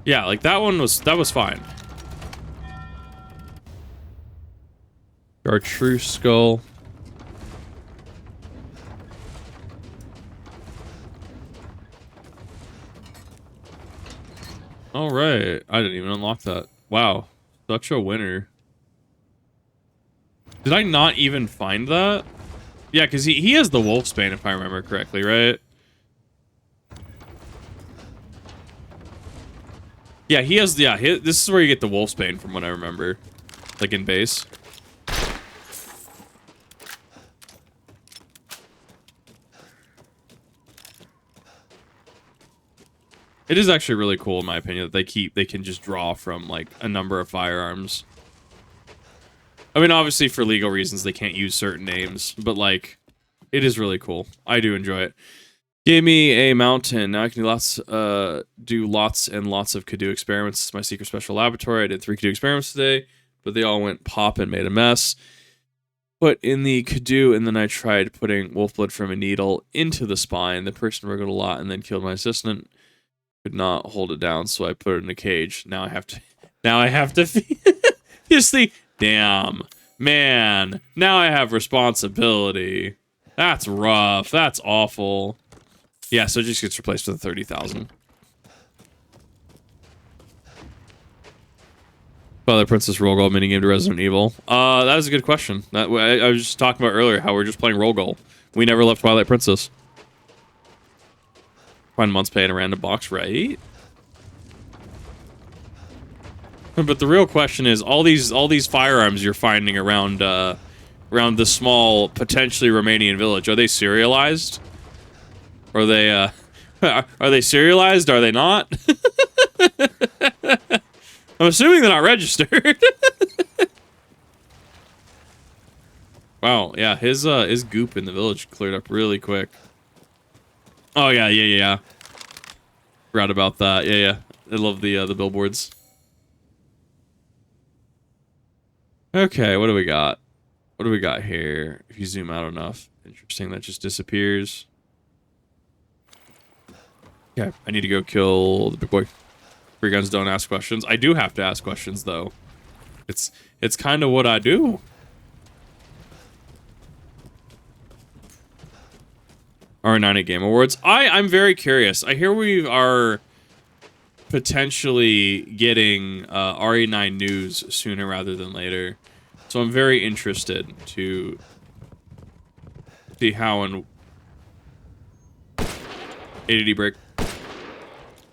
Yeah, like that was fine. Our true skull. All right, I didn't even unlock that. Wow, such a winner. Did I not even find that? Yeah, because he has the Wolfsbane, if I remember correctly, right? Yeah, he has, yeah, this is where you get the Wolfsbane from what I remember. Like in base. It is actually really cool in my opinion that they can just draw from like a number of firearms. I mean, obviously for legal reasons they can't use certain names, but like, it is really cool. I do enjoy it. Give me a mountain. Now I can do lots and lots of Kadu experiments. It's my secret special laboratory. I did 3 Kadu experiments today, but they all went pop and made a mess. Put in the Kadu, and then I tried putting wolf blood from a needle into the spine. The person wriggled a lot and then killed my assistant. Could not hold it down, so I put it in a cage. Now I have to just think, damn, man, now I have responsibility. That's rough. That's awful. Yeah, so it just gets replaced with a 30,000. Twilight Princess roll goal minigame to Resident Evil. That is a good question. I was just talking about earlier how we're just playing roll goal. We never left Twilight Princess. Find month's pay in a random box, right? But the real question is, all these firearms you're finding around around the small, potentially Romanian village, are they serialized? Are they serialized? Are they not? I'm assuming they're not registered. Wow, yeah, his goop in the village cleared up really quick. Oh yeah. Forgot about that. Yeah. I love the billboards. Okay, what do we got? What do we got here? If you zoom out enough. Interesting, that just disappears. Okay, I need to go kill the big boy. Free guns don't ask questions. I do have to ask questions, though. It's kind of what I do. R9 Game Awards. I'm very curious. I hear we are potentially getting RE9 news sooner rather than later. So I'm very interested to see how and ADD break.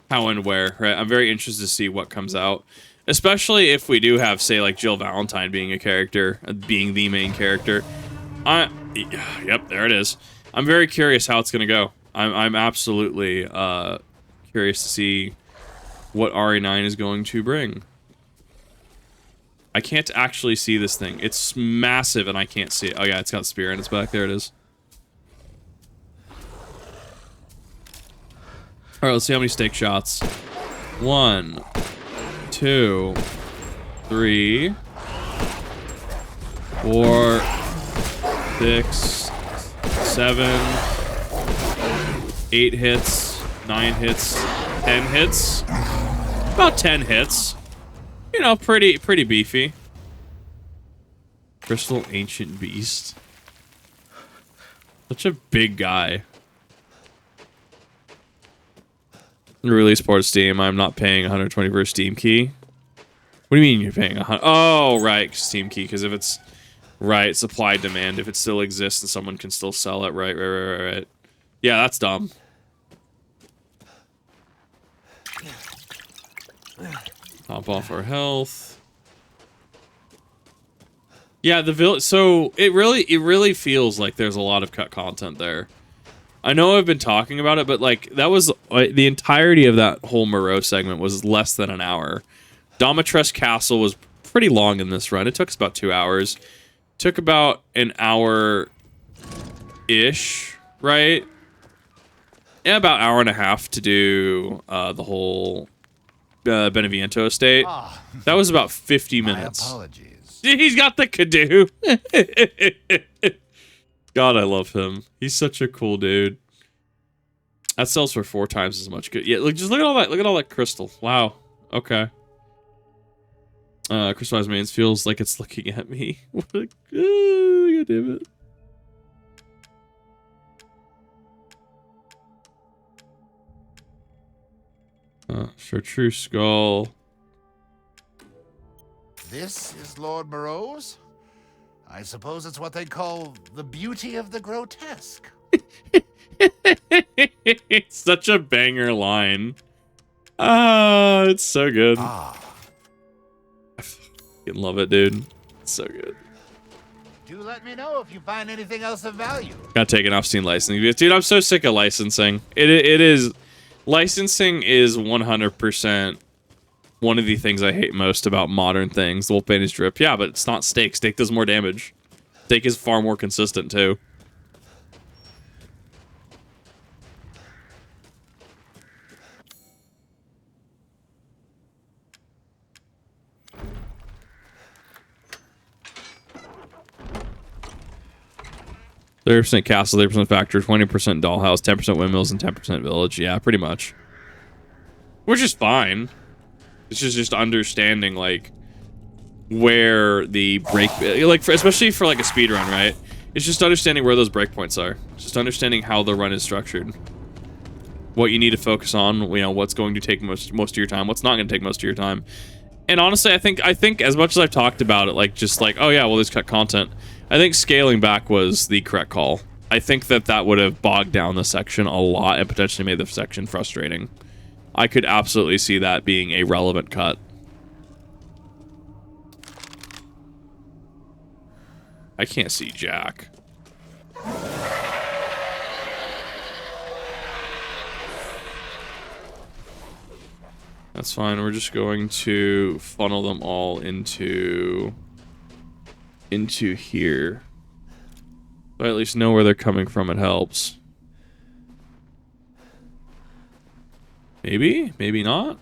How and where, right? I'm very interested to see what comes out. Especially if we do have, say, like Jill Valentine being a character, being the main character. Yep, there it is. I'm very curious how it's gonna go. I'm absolutely curious to see what RE9 is going to bring. I can't actually see this thing. It's massive and I can't see it. Oh yeah, it's got spear in its back. There it is. All right, let's see how many stake shots. 1, 2, 3, 4, 6, 7, 8 hits, 9 hits, 10 hits. About 10 hits. You know, pretty beefy. Crystal Ancient Beast. Such a big guy. Release port Steam. I'm not paying 120 Steam key. What do you mean you're paying 100? Oh, right, Steam key. Because if it's right, supply demand. If it still exists and someone can still sell it, right. Yeah, that's dumb. Top off our health. Yeah, the village. So it really feels like there's a lot of cut content there. I know I've been talking about it, but like that was the entirety of that whole Moreau segment was less than an hour. Domitress Castle was pretty long in this run. It took us about 2 hours. Took about an hour-ish, right? Yeah, about an hour and a half to do the whole Beneviento estate. That was about 50 minutes. My apologies. He's got the Kadoo. God, I love him. He's such a cool dude. That sells for 4 times as much. Good. Yeah, just look at all that. Look at all that crystal. Wow. Okay. Crystallized Mains feels like it's looking at me. What a God damn it. Chartreuse Skull. This is Lord Moreau's? I suppose it's what they call the beauty of the grotesque. It's such a banger line. Ah, it's so good. I fucking love it, dude. It's so good. Do let me know if you find anything else of value. Gotta take an off-Steam licensing. Dude, I'm so sick of licensing. It is... Licensing is 100% one of the things I hate most about modern things. The Wolfbane is drip. Yeah, but it's not Stake. Stake does more damage. Stake is far more consistent, too. %% castle, 30% factory, 20% dollhouse, 10% windmills, and 10% village. Yeah, pretty much. Which is fine. It's just understanding, like, where the break... Like, especially for, like, a speed run, right? It's just understanding where those breakpoints are. Just understanding how the run is structured. What you need to focus on, you know, what's going to take most of your time, what's not going to take most of your time. And honestly, I think as much as I've talked about it, like, just like, oh yeah, well, there's cut content... I think scaling back was the correct call. I think that would have bogged down the section a lot and potentially made the section frustrating. I could absolutely see that being a relevant cut. I can't see Jack. That's fine. We're just going to funnel them all into here. So I at least know where they're coming from. It helps. Maybe? Maybe not?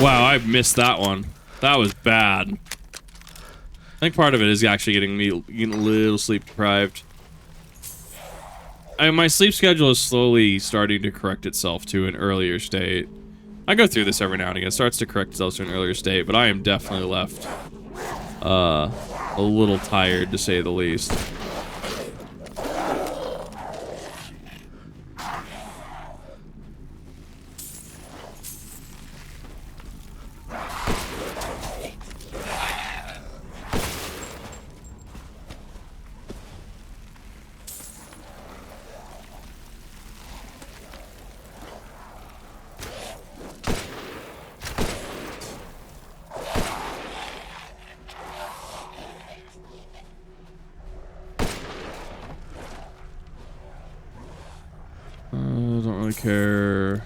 Wow, I missed that one. That was bad. I think part of it is actually getting a little sleep deprived. My sleep schedule is slowly starting to correct itself to an earlier state. I go through this every now and again. It starts to correct itself to an earlier state, but I am definitely left a little tired, to say the least. Don't really care.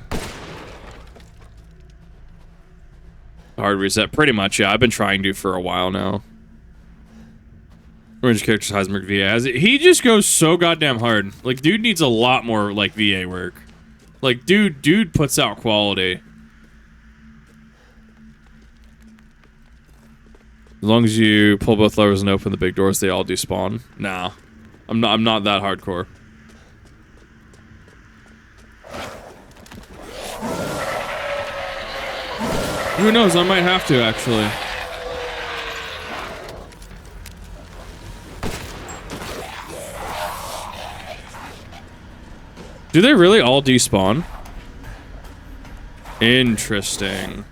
Hard reset, pretty much. Yeah, I've been trying to for a while now. Orange characters Heisenberg VA has it. He just goes so goddamn hard. Like, dude needs a lot more like VA work. Like, dude puts out quality. As long as you pull both levers and open the big doors, they all despawn. Nah, I'm not that hardcore. Who knows? I might have to, actually. Do they really all despawn? Interesting.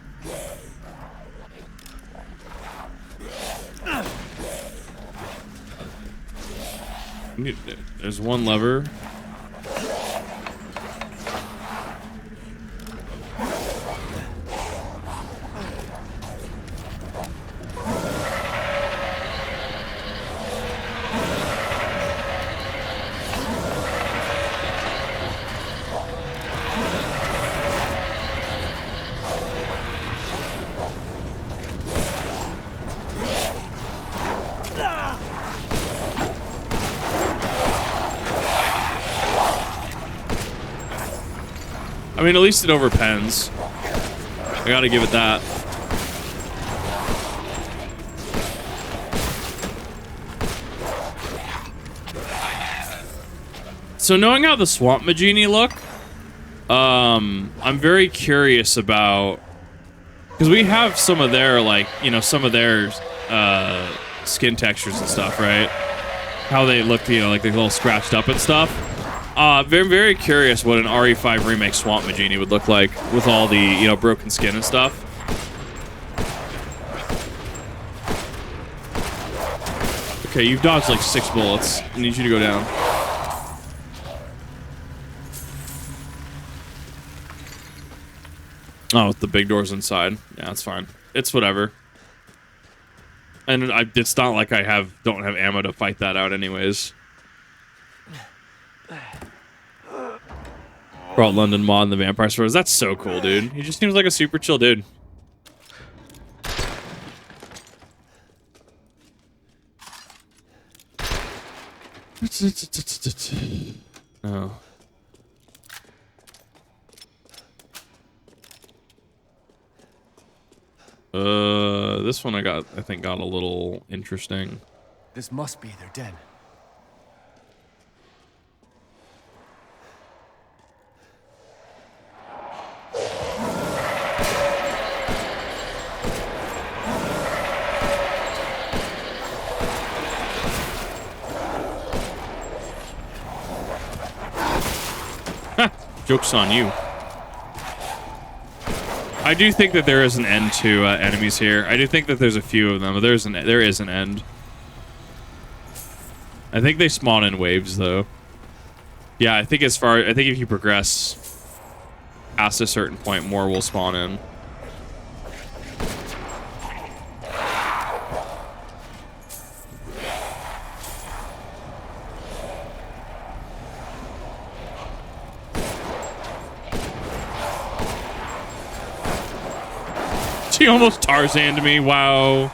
There's one lever. I mean, at least it overpens. I gotta give it that. So knowing how the Swamp Magini look, I'm very curious about, because we have some of their, like, you know, some of their skin textures and stuff, right? How they look, you know, like they're a little scratched up and stuff. Very, very curious what an RE5 remake Swamp Magini would look like with all the, you know, broken skin and stuff. Okay, you've dodged like 6 bullets. I need you to go down. Oh, with the big doors inside. Yeah, that's fine. It's whatever. And it's not like I don't have ammo to fight that out anyways. Brought London Mod and the Vampire Stores. That's so cool, dude. He just seems like a super chill dude. Oh. This one I think got a little interesting. This must be their den. Joke's on you. I do think that there is an end to enemies here. I do think that there's a few of them, but there is an end. I think they spawn in waves, though. Yeah, I think if you progress past a certain point, more will spawn in. He almost Tarzaned me. Wow.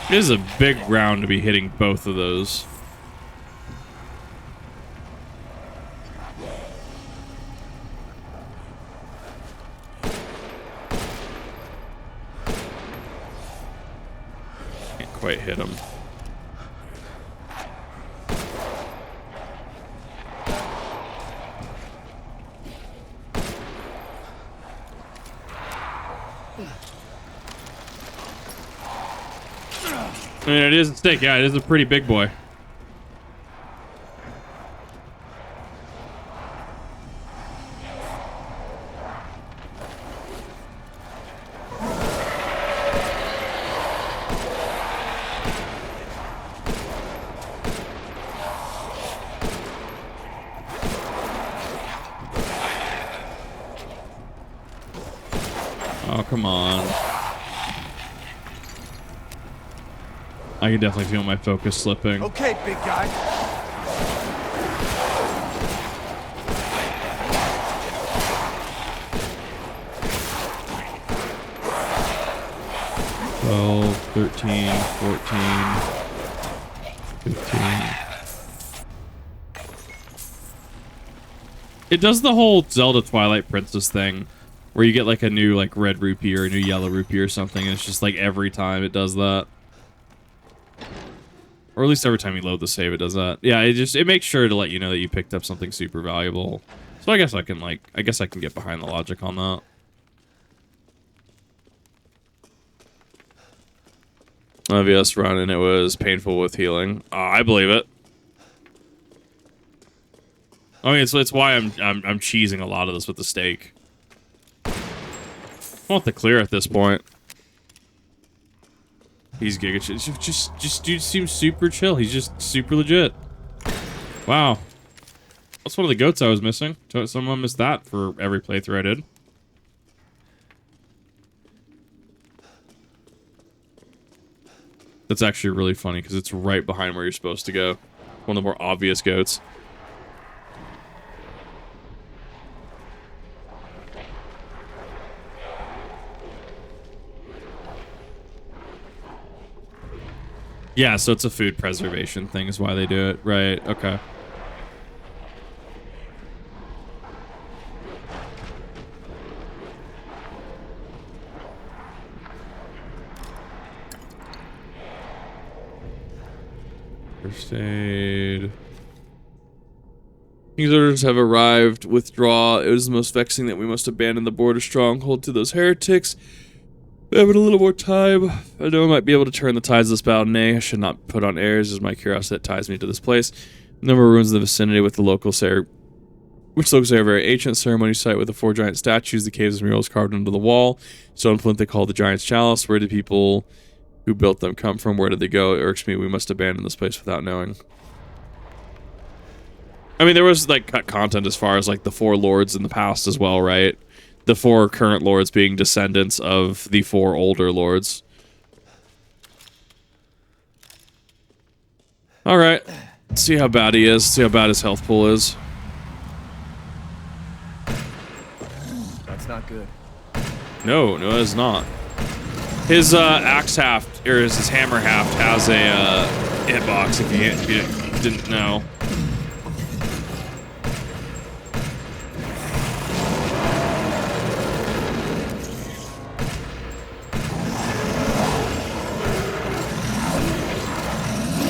This is a big round to be hitting both of those. quite hit him. I mean, it is a stick. Yeah, it is a pretty big boy. Oh, come on. I can definitely feel my focus slipping. Okay, big guy. Twelve, 13, 14, 15. It does the whole Zelda Twilight Princess thing where you get like a new like red rupee or a new yellow rupee or something, and it's just like every time it does that. Or at least every time you load the save, it does that. Yeah, it makes sure to let you know that you picked up something super valuable. So I guess I can get behind the logic on that. LVS run, and it was painful with healing. I believe it. I mean, it's why I'm cheesing a lot of this with the steak. I want the clear at this point. He's giga chill. Just dude seems super chill. He's just super legit. Wow. That's one of the goats I was missing. Someone missed that for every playthrough I did. That's actually really funny because it's right behind where you're supposed to go. One of the more obvious goats. Yeah, so it's a food preservation thing is why they do it. Right, okay. First aid. King's orders have arrived. Withdraw. It is the most vexing that we must abandon the border stronghold to those heretics. Having a little more time. I know I might be able to turn the tides of this battle. Nay, I should not put on airs, as my curiosity that ties me to this place. The number of ruins in the vicinity with the locals say which locals say are very ancient ceremony site with the 4 giant statues, the caves and murals carved into the wall. Stone flint they call the Giant's Chalice. Where did people who built them come from? Where did they go? It irks me. We must abandon this place without knowing. I mean, there was like cut content as far as like the 4 lords in the past as well, right? The 4 current lords being descendants of the 4 older lords. Alright. Let's see how bad he is. See how bad his health pool is. That's not good. No, it's not. His axe haft, or his hammer haft, has a hitbox if you didn't know.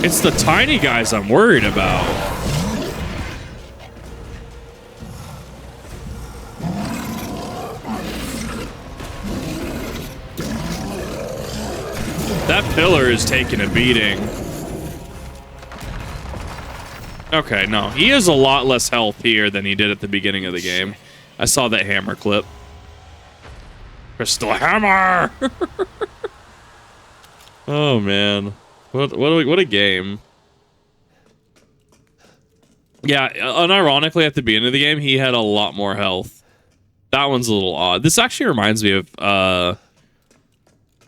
It's the tiny guys I'm worried about. That pillar is taking a beating. Okay, no. He has a lot less health here than he did at the beginning of the game. I saw that hammer clip. Crystal hammer! Oh, man. What a game. Yeah, unironically, at the beginning of the game, he had a lot more health. That one's a little odd. This actually reminds me of,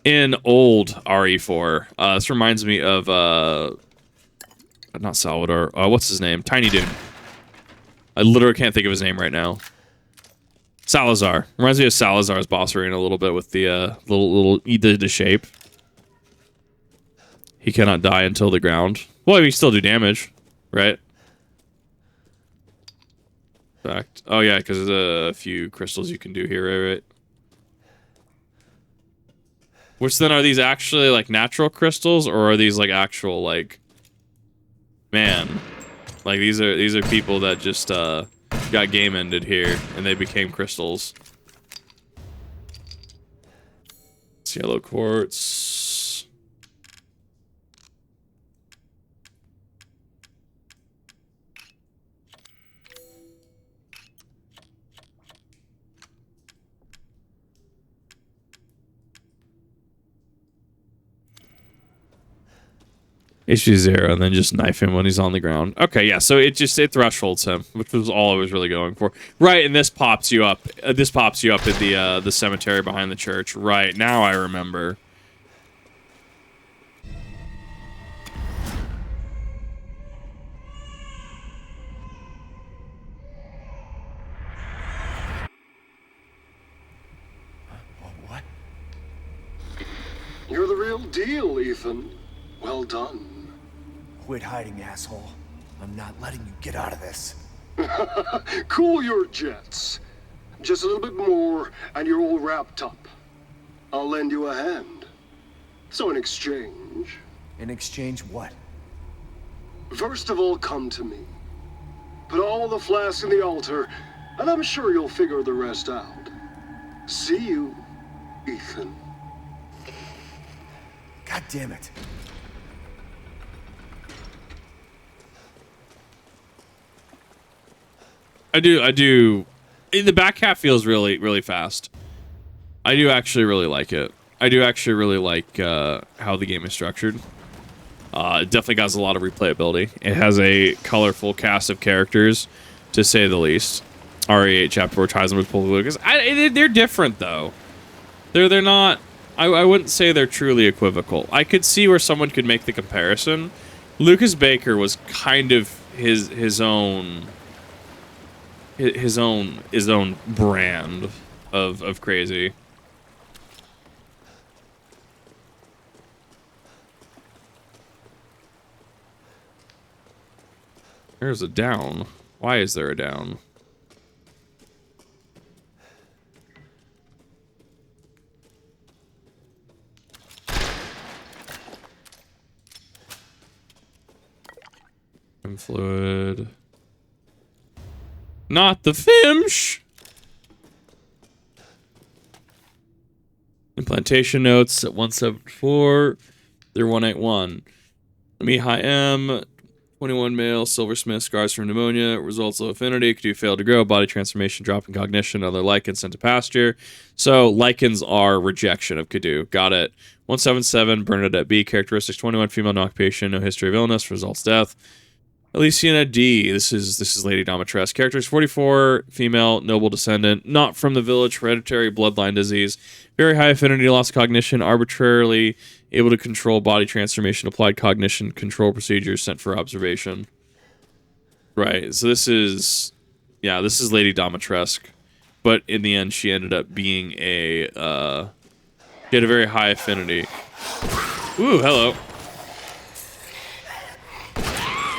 in old RE4, this reminds me of, not Salvatore, what's his name? Tiny Dude. I literally can't think of his name right now. Salazar. Reminds me of Salazar's boss arena a little bit with the, the shape. He cannot die until the ground. Well, he still do damage, right? Fact. Oh yeah, because there's a few crystals you can do here, right? Which then are these actually like natural crystals, or are these like actual like, man, like these are people that just got game ended here and they became crystals. It's yellow quartz. Issue 0, and then just knife him when he's on the ground. Okay, yeah, so it thresholds him, which was all I was really going for. Right, and this pops you up. This pops you up at the cemetery behind the church. Right, now I remember. What? You're the real deal, Ethan. Well done. Quit hiding, asshole. I'm not letting you get out of this. Cool your jets. Just a little bit more, and you're all wrapped up. I'll lend you a hand. So in exchange... In exchange, what? First of all, come to me. Put all the flasks in the altar, and I'm sure you'll figure the rest out. See you, Ethan. God damn it. I do. The back half feels really, really fast. I do actually really like it. I do actually really like how the game is structured. It definitely has a lot of replayability. It has a colorful cast of characters, to say the least. RE8 chapter 4 ties them with Paul Lucas. They're different though. They're not. I wouldn't say they're truly equivocal. I could see where someone could make the comparison. Lucas Baker was kind of his own brand of crazy. There's a down. Why is there a down? Fluid. Not the Fimsh! Implantation notes at 174. They're 181. Mihai M. 21 male, silversmith, scars from pneumonia, results of affinity, could you fail to grow, body transformation, drop in cognition, other lichens sent to pasture. So lichens are rejection of Kadu. Got it. 177, Bernadette B. Characteristics 21, female, no occupation, no history of illness, results death. Elysiana D. This is Lady Domitrescu. Characters 44, female, noble descendant, not from the village, hereditary bloodline disease, very high affinity, loss of cognition, arbitrarily able to control body transformation, applied cognition control procedures, sent for observation. Right, so this is Lady Domitrescu, but in the end she ended up being she had a very high affinity. Ooh, hello.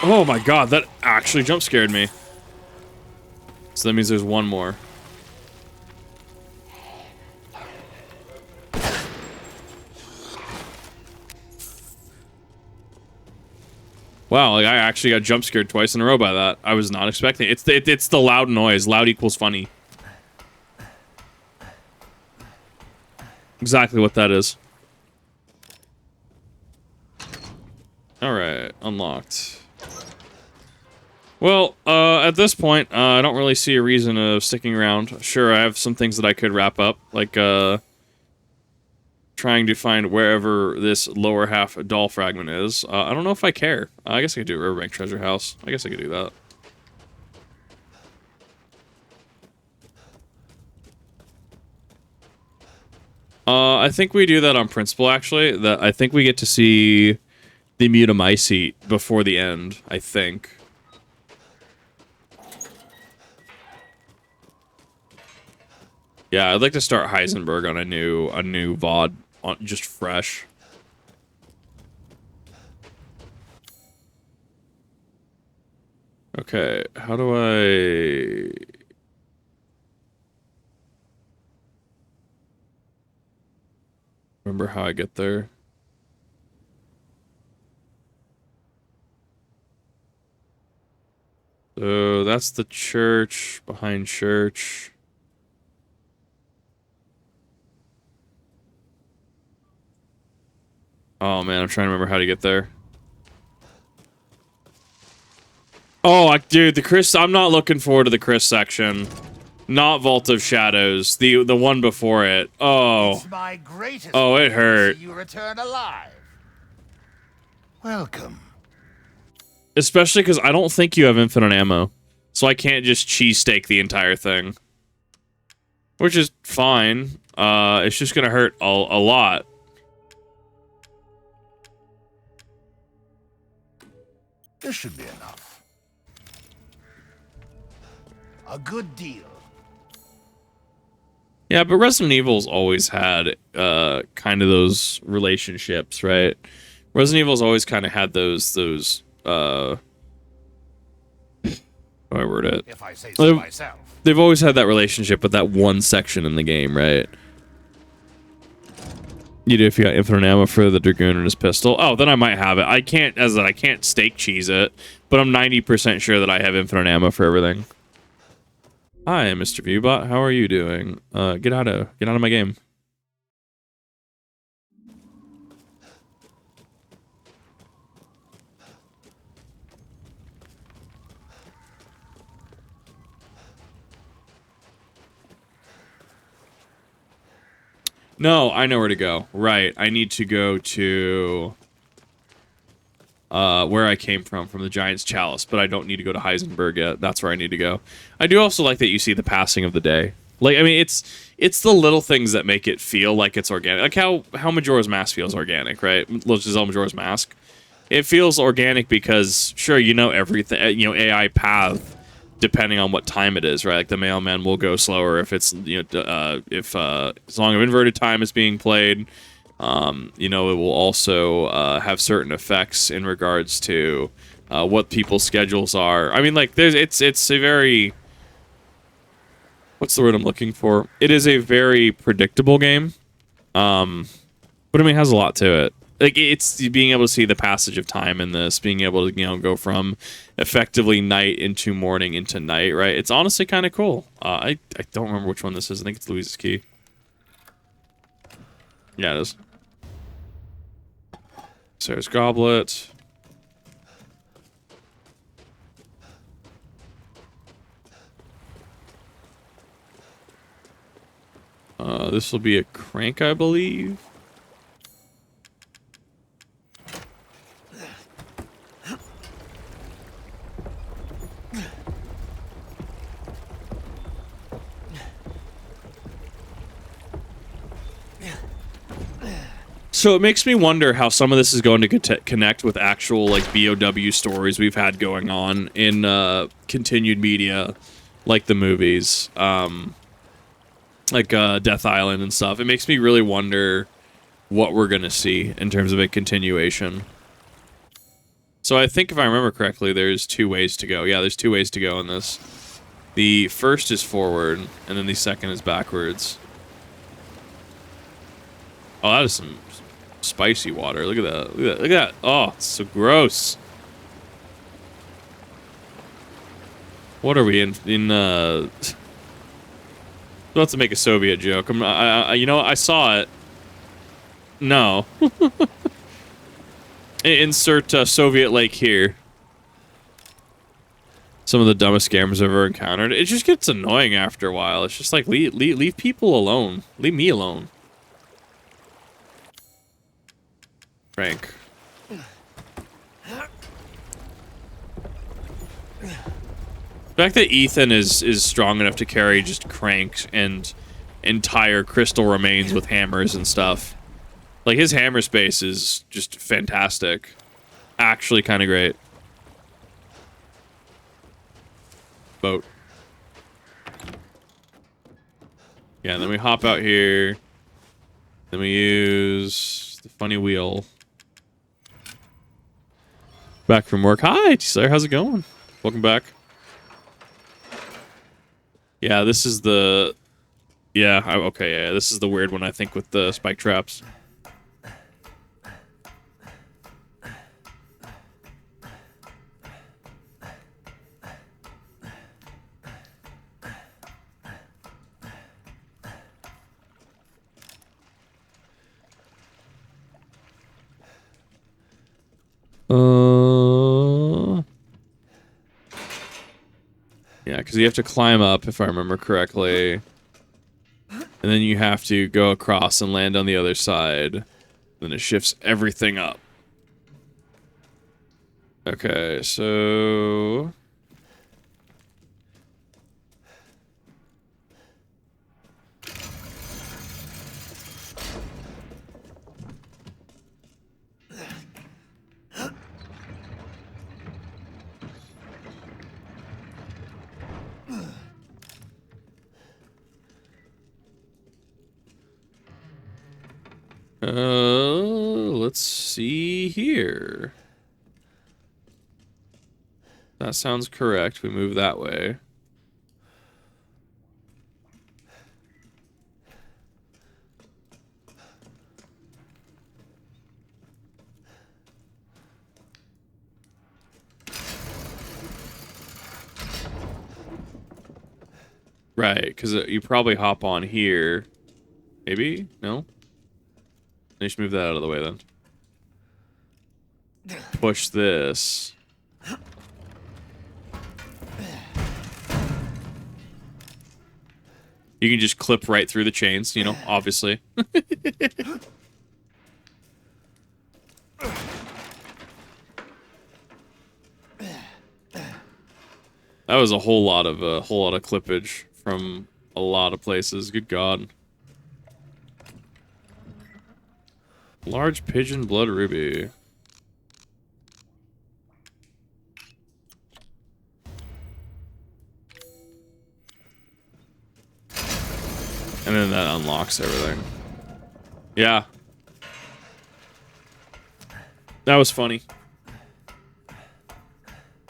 Oh my god, that actually jump scared me. So that means there's one more. Wow, like I actually got jump scared twice in a row by that. I was not expecting it. It's the loud noise. Loud equals funny. Exactly what that is. Alright, unlocked. Well, at this point, I don't really see a reason of sticking around. Sure, I have some things that I could wrap up, like, trying to find wherever this lower half doll fragment is. I don't know if I care. I guess I could do Riverbank Treasure House. I guess I could do that. I think we do that on principle, actually. That I think we get to see the Mutamycete before the end, I think. Yeah, I'd like to start Heisenberg on a new VOD, just fresh. Okay, how do I... Remember how I get there? So that's the church, behind church. Oh man, I'm trying to remember how to get there. Oh, dude, the Chris, I'm not looking forward to the Chris section. Not Vault of Shadows, the one before it. Oh. It's my greatest Oh, it hurt. to see you return alive. Welcome. Especially because I don't think you have infinite ammo. So I can't just cheesesteak the entire thing. Which is fine. It's just gonna hurt a lot. This should be enough. A good deal. Yeah, but Resident Evil's always had kind of those relationships, right? Resident Evil's always kind of had those how do I word it? If I say so myself. They've always had that relationship with that one section in the game, right? You do if you got infinite ammo for the Dragoon and his pistol. Oh, then I might have it. I can't steak cheese it, but I'm 90% sure that I have infinite ammo for everything. Hi, Mr. Viewbot. How are you doing? Get out of my game. No, I know where to go. Right, I need to go to where I came from the Giant's Chalice, but I don't need to go to Heisenberg yet. That's where I need to go. I do also like that you see the passing of the day. Like, I mean, it's the little things that make it feel like it's organic. Like how Majora's Mask feels organic, right? Giselle Majora's Mask. It feels organic because, sure, you know everything, you know, AI path, depending on what time it is, right? Like the mailman will go slower if it's, you know, if Song of Inverted Time is being played. You know, it will also have certain effects in regards to what people's schedules are. I mean, like, it's a very... What's the word I'm looking for? It is a very predictable game. But, I mean, it has a lot to it. Like, it's being able to see the passage of time in this, being able to, you know, go from effectively night into morning into night, right? It's honestly kind of cool. I don't remember which one this is. I think it's Louise's Key. Yeah, it is. Sarah's Goblet. This will be a crank, I believe. So it makes me wonder how some of this is going to connect with actual, like, BOW stories we've had going on in continued media, like the movies, like Death Island and stuff. It makes me really wonder what we're going to see in terms of a continuation. So I think if I remember correctly, there's 2 ways to go. Yeah, there's 2 ways to go in this. The first is forward, and then the second is backwards. Oh, that is some spicy water. Look at that. Look at that. Look at that. Oh, it's so gross. What are we in about to make a Soviet joke. You know, I saw it. No. Insert Soviet Lake here. Some of the dumbest scammers I've ever encountered. It just gets annoying after a while. It's just like, leave people alone. Leave me alone. Frank. The fact that Ethan is strong enough to carry just cranks and entire crystal remains with hammers and stuff. Like, his hammer space is just fantastic. Actually kind of great. Boat. Yeah, and then we hop out here. Then we use the funny wheel. Back from work. Hi, T-Slayer, how's it going? Welcome back. Yeah, this is the... Yeah, okay, yeah, this is the weird one, I think, with the spike traps. because you have to climb up, if I remember correctly. And then you have to go across and land on the other side. Then it shifts everything up. Okay, so... let's see here. That sounds correct. We move that way. Right, because you probably hop on here. Maybe? No? You should move that out of the way then. Push this. You can just clip right through the chains, you know, obviously. That was a whole lot of clippage from a lot of places. Good God. Large pigeon blood ruby. And then that unlocks everything. Yeah. That was funny.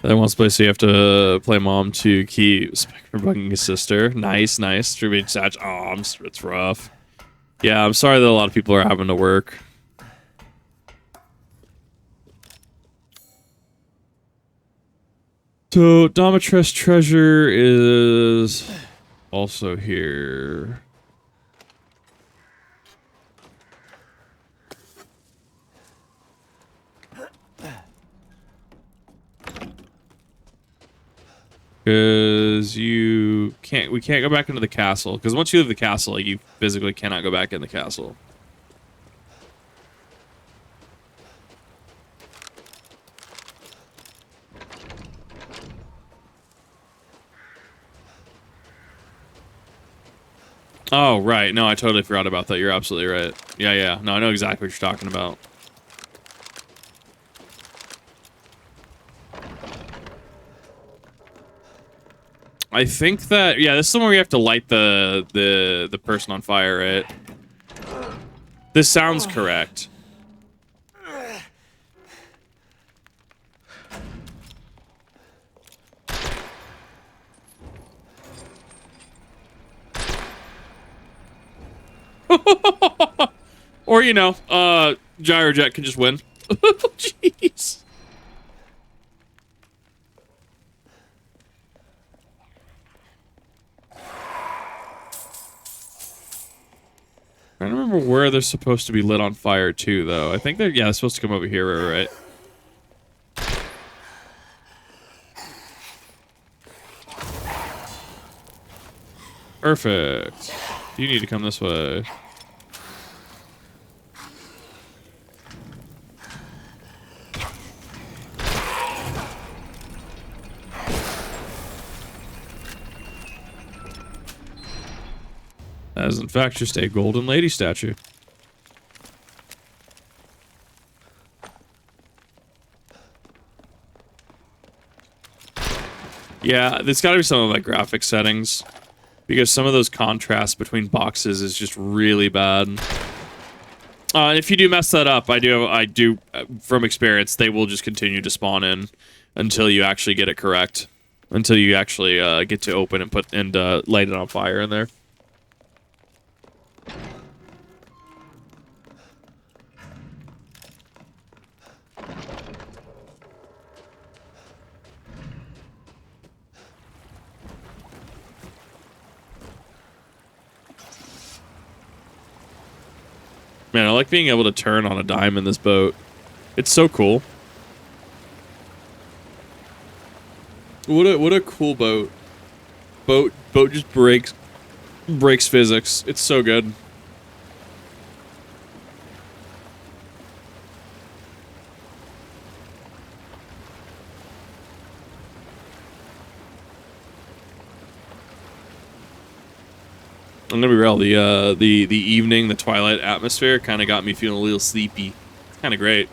Then once place you have to play mom to keep for bugging his sister. Nice, nice. Distributing satch. Oh, it's rough. Yeah, I'm sorry that a lot of people are having to work. So, Domitress treasure is also here. Because we can't go back into the castle. Because once you leave the castle, you physically cannot go back in the castle. Oh, right. No, I totally forgot about that. You're absolutely right. Yeah, yeah. No, I know exactly what you're talking about. I think that, yeah, this is the one where you have to light the person on fire, right? This sounds correct. Or, you know, Gyrojet can just win. Jeez. I don't remember where they're supposed to be lit on fire, too, though. I think they're, yeah, they're supposed to come over here, right? Perfect. You need to come this way. That is, in fact, just a golden lady statue. Yeah, there's got to be some of my graphic settings, because some of those contrasts between boxes is just really bad. And if you do mess that up, I do, from experience, they will just continue to spawn in until you actually get it correct, until you actually get to open and light it on fire in there. Man, I like being able to turn on a dime in this boat. It's so cool. What a cool boat. Boat just breaks physics. It's so good. I'm gonna be real. The evening, the twilight atmosphere kind of got me feeling a little sleepy. It's kind of great.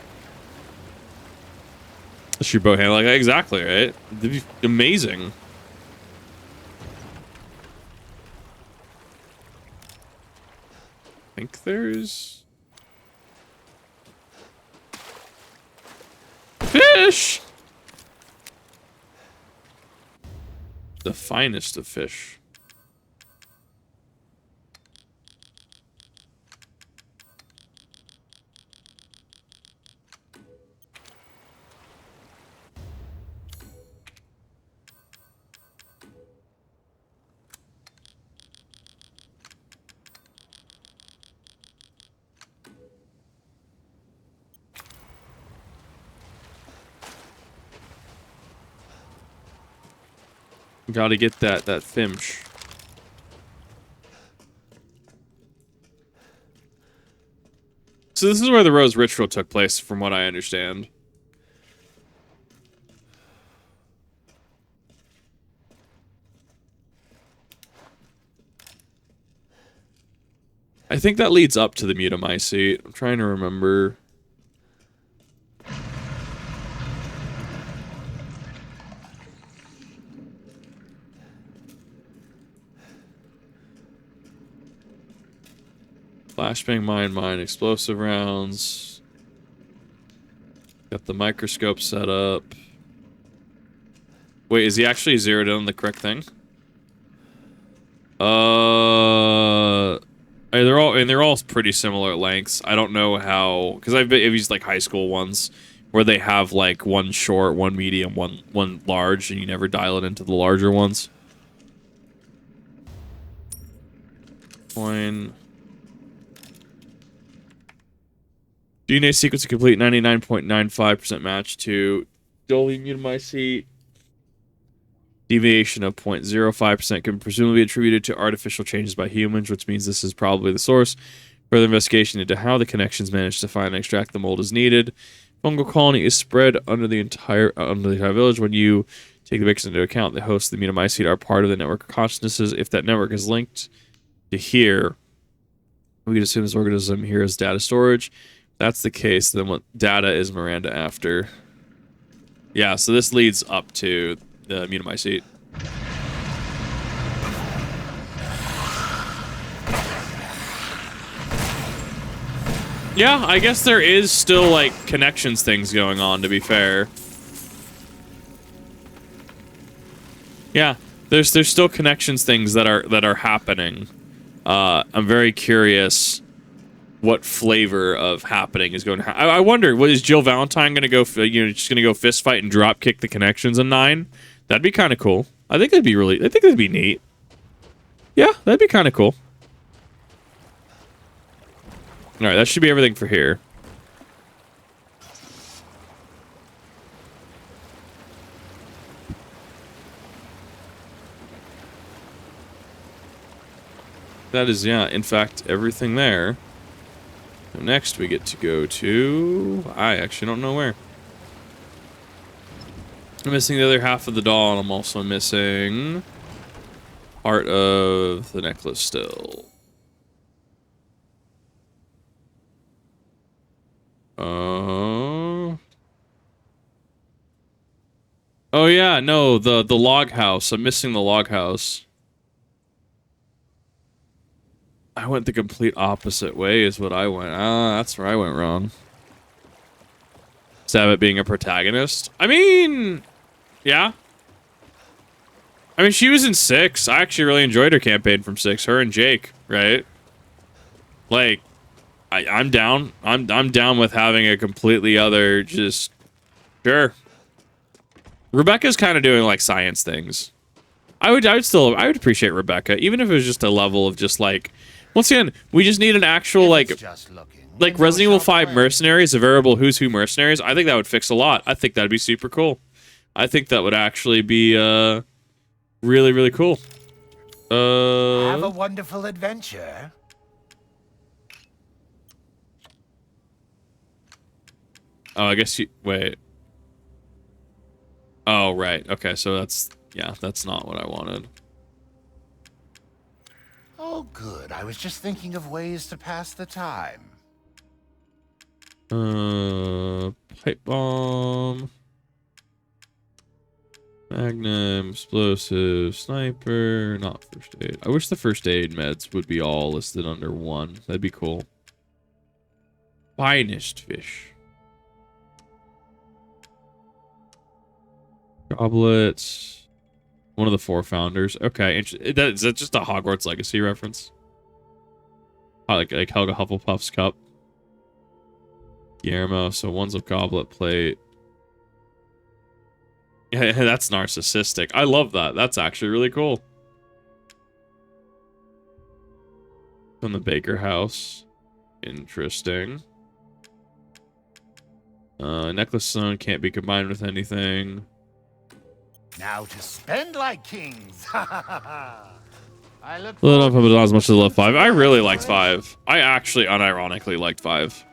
That's your boat handle, like exactly right. It'd be amazing. I think there's fish. The finest of fish. Gotta get that finch. So this is where the Rose Ritual took place, from what I understand. I think that leads up to the Mutamycete. I'm trying to remember. Flashbang, mine, explosive rounds. Got the microscope set up. Wait, is he actually zeroed in on the correct thing? They're all pretty similar lengths. I don't know how, because I've used like high school ones where they have like one short, one medium, one large, and you never dial it into the larger ones. Coin. DNA sequence complete, 99.95% match to Dolly Mutamycete. Deviation of 0.05% can presumably be attributed to artificial changes by humans, which means this is probably the source. Further investigation into how the connections managed to find and extract the mold is needed. Fungal colony is spread under the entire village. When you take the mix into account, the hosts of the Mutamycete are part of the network of consciousnesses. If that network is linked to here, we can assume this organism here is data storage. If that's the case, then what data is Miranda after? Yeah, so this leads up to the Mutamycete. Yeah, I guess there is still like connections things going on, to be fair. Yeah, there's still connections things that are happening. I'm very curious what flavor of happening is going to happen. I wonder, is Jill Valentine going to go, just going to go fist fight and drop kick the connections in 9? That'd be kind of cool. I think that'd be neat. Yeah, that'd be kind of cool. All right, that should be everything for here. That is, yeah, in fact, everything there. So next we get to go to... I actually don't know where. I'm missing the other half of the doll, and I'm also missing part of the necklace still. Oh yeah, no, the log house. I'm missing the log house. I went the complete opposite way is what I went. That's where I went wrong. Sabat being a protagonist. I mean, yeah. I mean, she was in 6. I actually really enjoyed her campaign from 6. Her and Jake, right? Like, I'm down. I'm down with having a completely other, just sure. Rebecca's kind of doing like science things. I would appreciate Rebecca, even if it was just a level of just like, once again, we just need an actual like Resident Evil 5 mercenaries, a variable who's who mercenaries. I think that would fix a lot. I think that'd be super cool. I think that would actually be really, really cool. wonderful adventure. Oh, I guess you... Wait. Oh, right. Okay, so that's... Yeah, that's not what I wanted. Oh, good. I was just thinking of ways to pass the time. Pipe bomb. Magnum, explosive, sniper, not first aid. I wish the first aid meds would be all listed under one. That'd be cool. Finest fish. Goblets. One of the 4 founders. Okay, is that just a Hogwarts Legacy reference? Oh, like Helga Hufflepuff's cup. Guillermo, so one's a goblet plate. Yeah, that's narcissistic. I love that. That's actually really cool. From the Baker House. Interesting. Necklace stone can't be combined with anything. Now to spend like kings. I look I don't know if it was not as much as I love 5. I really liked 5. I actually unironically liked 5.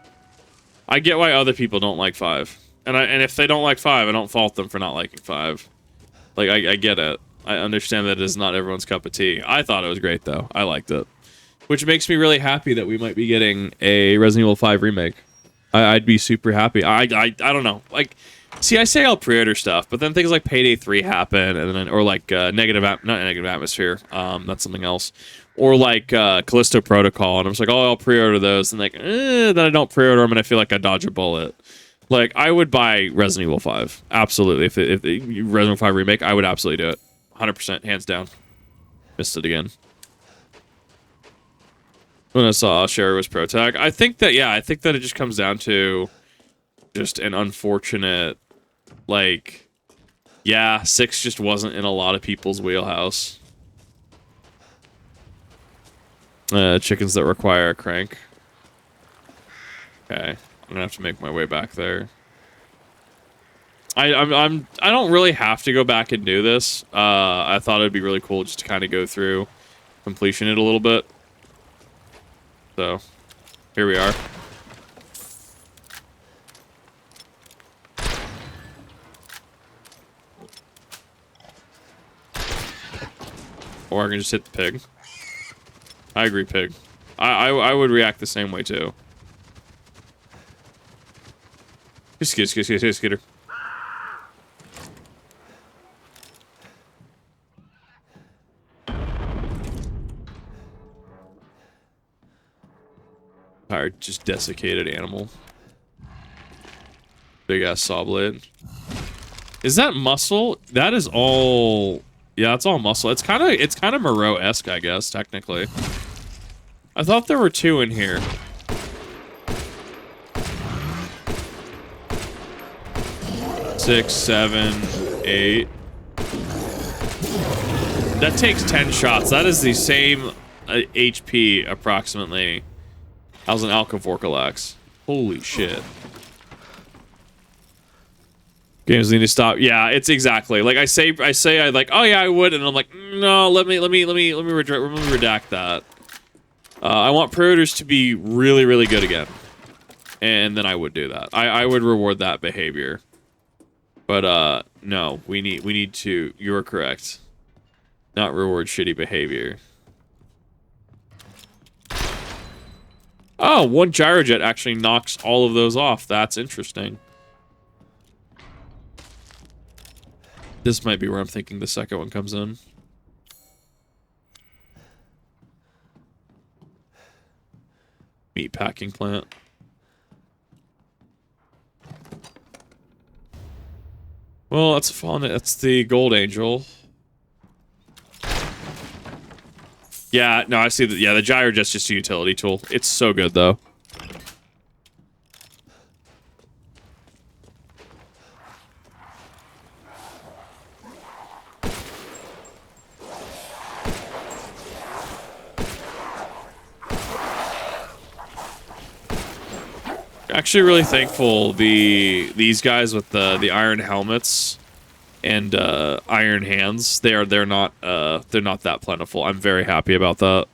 I get why other people don't like 5. And if they don't like 5, I don't fault them for not liking 5. Like, I get it. I understand that it is not everyone's cup of tea. I thought it was great, though. I liked it. Which makes me really happy that we might be getting a Resident Evil 5 remake. I'd be super happy. I don't know. Like, see, I say I'll pre-order stuff, but then things like Payday 3 happen, and then, or like not Negative Atmosphere, that's something else. Or like Callisto Protocol, and I'm just like, oh, I'll pre-order those, and like, then I don't pre-order them, and I feel like I dodge a bullet. Like, I would buy Resident Evil 5. Absolutely. If the Resident Evil 5 remake, I would absolutely do it. 100%, hands down. Missed it again. When I saw Sherry was pro tag, I think that it just comes down to just an unfortunate, like, yeah, 6 just wasn't in a lot of people's wheelhouse. Chickens that require a crank. Okay, I'm gonna have to make my way back there. I don't really have to go back and do this. I thought it'd be really cool just to kind of go through completion it a little bit. So, here we are. Or I can just hit the pig. I agree, pig. I would react the same way too. Skitter. Tired, just desiccated animal. Big ass saw blade. Is that muscle? That is all. Yeah, it's all muscle. It's kind of Moreau-esque, I guess, technically. I thought there were 2 in here. Six, 7, 8. That takes 10 shots. That is the same HP, approximately, as an Alcavorcalax. Holy shit. Games need to stop. Yeah, it's exactly like I say. I like. Oh yeah, I would, and I'm like, no. Let me redact that. I want pre-orders to be really, really good again, and then I would do that. I would reward that behavior. But no, we need to. You're correct. Not reward shitty behavior. Oh, one gyrojet actually knocks all of those off. That's interesting. This might be where I'm thinking the second one comes in. Meat packing plant. Well, that's a fallen. That's the gold angel. Yeah, no, I see that. Yeah, the gyrojet's just a utility tool. It's so good though. Actually really thankful these guys with the iron helmets and iron hands. They're not that plentiful. I'm very happy about that.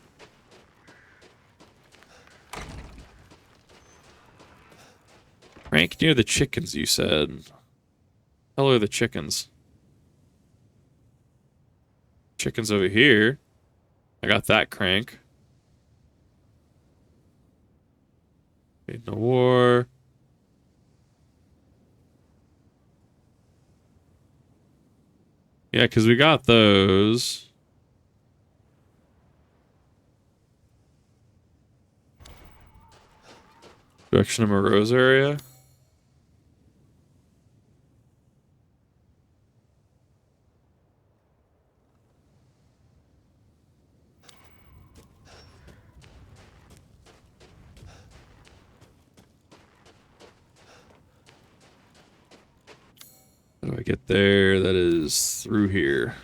Rank near the chickens, you said. Hell are the chickens? Chickens over here. I got that crank. Made in the war. Yeah, because we got those. Direction of Moreau's area. How do I get there? That is through here.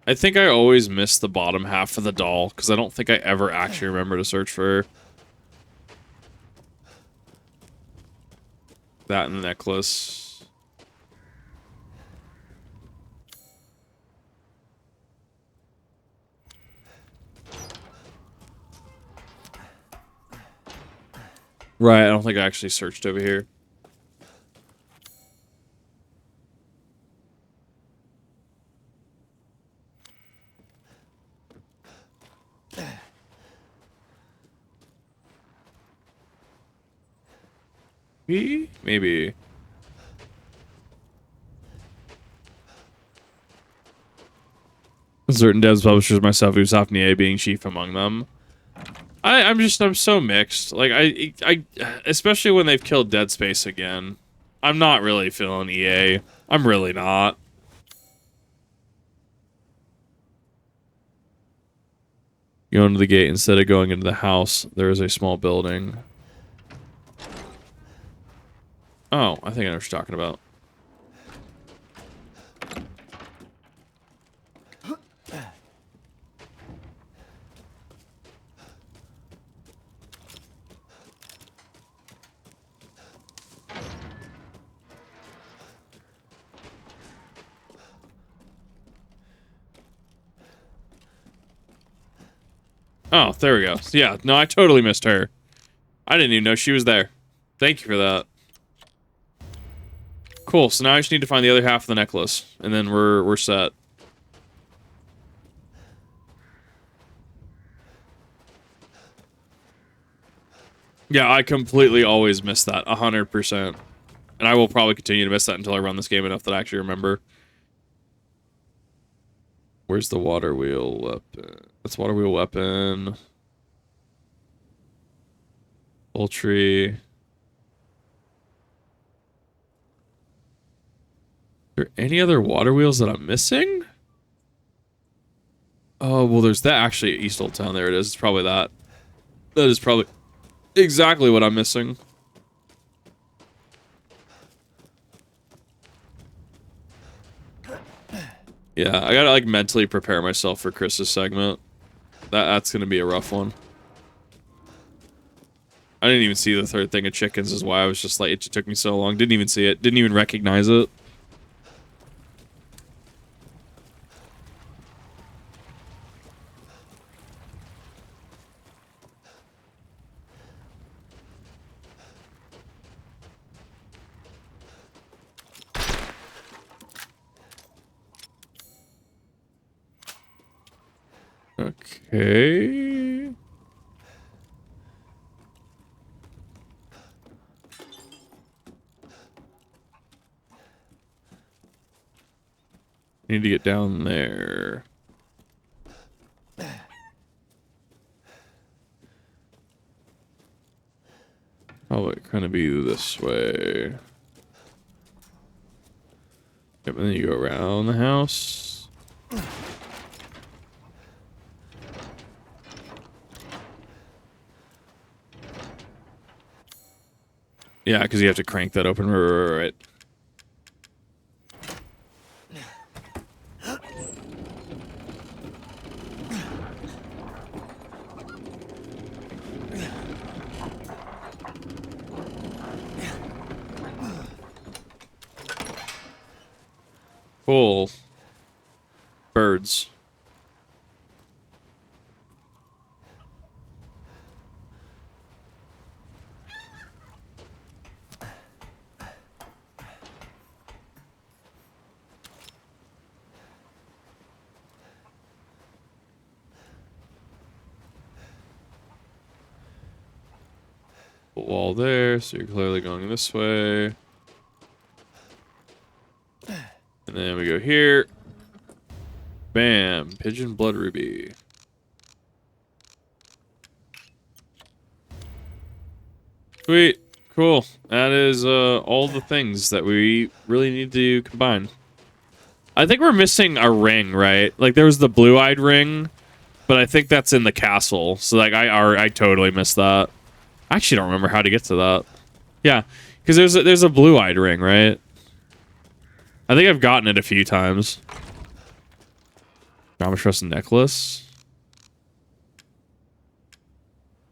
I think I always miss the bottom half of the doll, because I don't think I ever actually remember to search for her. That and the necklace. Right, I don't think I actually searched over here. Maybe. Certain devs, publishers, myself, Ubisoft, and EA being chief among them. I'm so mixed. Like, I especially when they've killed Dead Space again. I'm not really feeling EA. I'm really not. Go into the gate instead of going into the house. There is a small building. Oh, I think I know what you're talking about. Oh, there we go. Yeah, no, I totally missed her. I didn't even know she was there. Thank you for that. Cool, so now I just need to find the other half of the necklace, and then we're set. Yeah, I completely always miss that, 100%. And I will probably continue to miss that until I run this game enough that I actually remember. Where's the water wheel weapon? That's water wheel weapon. Poultry. Is there any other water wheels that I'm missing? Oh, well, there's that actually at East Old Town. There it is. It's probably that. That is probably exactly what I'm missing. Yeah, I gotta like mentally prepare myself for Chris's segment. That's gonna be a rough one. I didn't even see the third thing of chickens is why I was just like, it just took me so long. Didn't even see it. Didn't even recognize it. Okay. Need to get down there. Probably kind of be this way. Yep, and then you go around the house. Yeah, because you have to crank that open. Right. cool. Birds. Wall there, so you're clearly going this way. And then we go here. Bam, pigeon blood ruby. Sweet, cool. That is all the things that we really need to combine. I think we're missing a ring, right? Like there was the blue-eyed ring, but I think that's in the castle. So like I totally missed that. I actually don't remember how to get to that. Yeah, because there's a blue-eyed ring, right? I think I've gotten it a few times. Damatrust necklace.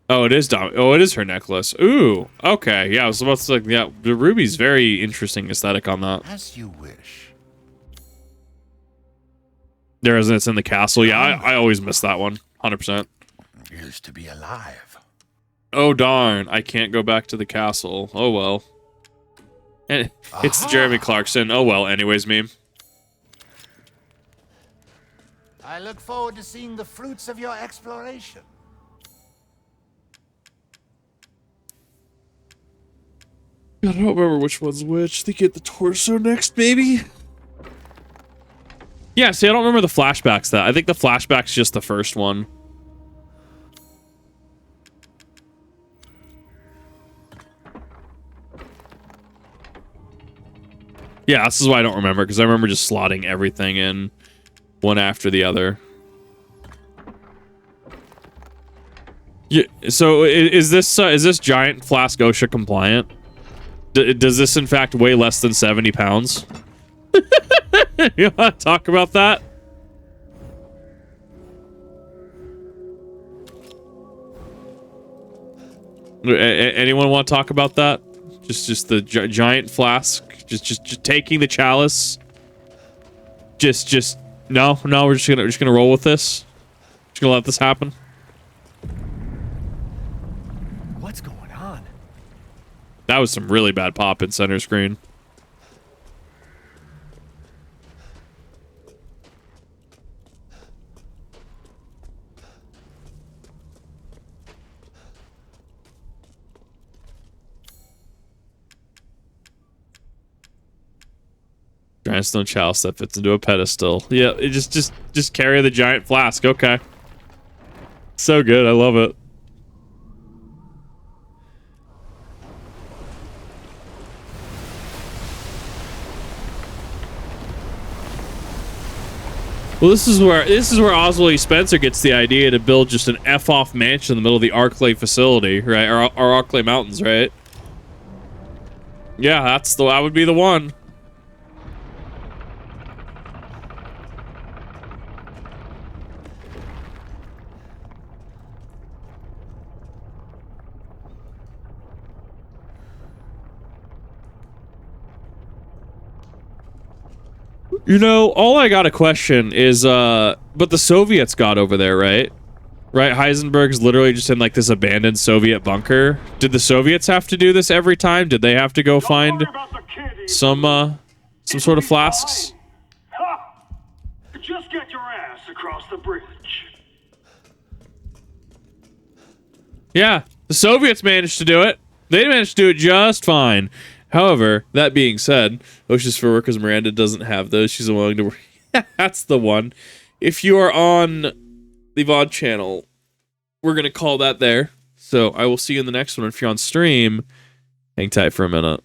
Oh, it is it is her necklace. Ooh, okay. Yeah, I was about to like, yeah, the ruby's very interesting aesthetic on that. As you wish. There isn't. It's in the castle. Yeah, I always miss that one. 100%. Used to be alive. Oh darn! I can't go back to the castle. Oh well. And it's Jeremy Clarkson. Oh well. Anyways, meme. I look forward to seeing the fruits of your exploration. I don't remember which one's which. They get the torso next, maybe. Yeah. See, I don't remember the flashbacks. That I think the flashback's just the first one. Yeah, this is why I don't remember, because I remember just slotting everything in one after the other. Yeah, so is this giant flask OSHA compliant? Does this in fact weigh less than 70 pounds? You want to talk about that? Anyone want to talk about that? Just the giant flask. Just taking the chalice. No. We're just gonna roll with this. Just gonna let this happen. What's going on? That was some really bad pop in center screen. Giant stone chalice that fits into a pedestal. Yeah, it just carry the giant flask. Okay. So good. I love it. Well, this is where Oswald E. Spencer gets the idea to build just an F-off mansion in the middle of the Arclay facility, right? Or Arclay Mountains, right? Yeah, that would be the one. You know, all I got a question is, but the Soviets got over there, right? Right, Heisenberg's literally just in like this abandoned Soviet bunker. Did the Soviets have to do this every time? Did they have to go find some sort of flasks? Ha! Just get your ass across the bridge. Yeah, the Soviets managed to do it. They managed to do it just fine. However, that being said, OSHA's for workers Miranda doesn't have those. She's willing to work. That's the one. If you are on the VOD channel, we're going to call that there. So I will see you in the next one. If you're on stream, hang tight for a minute.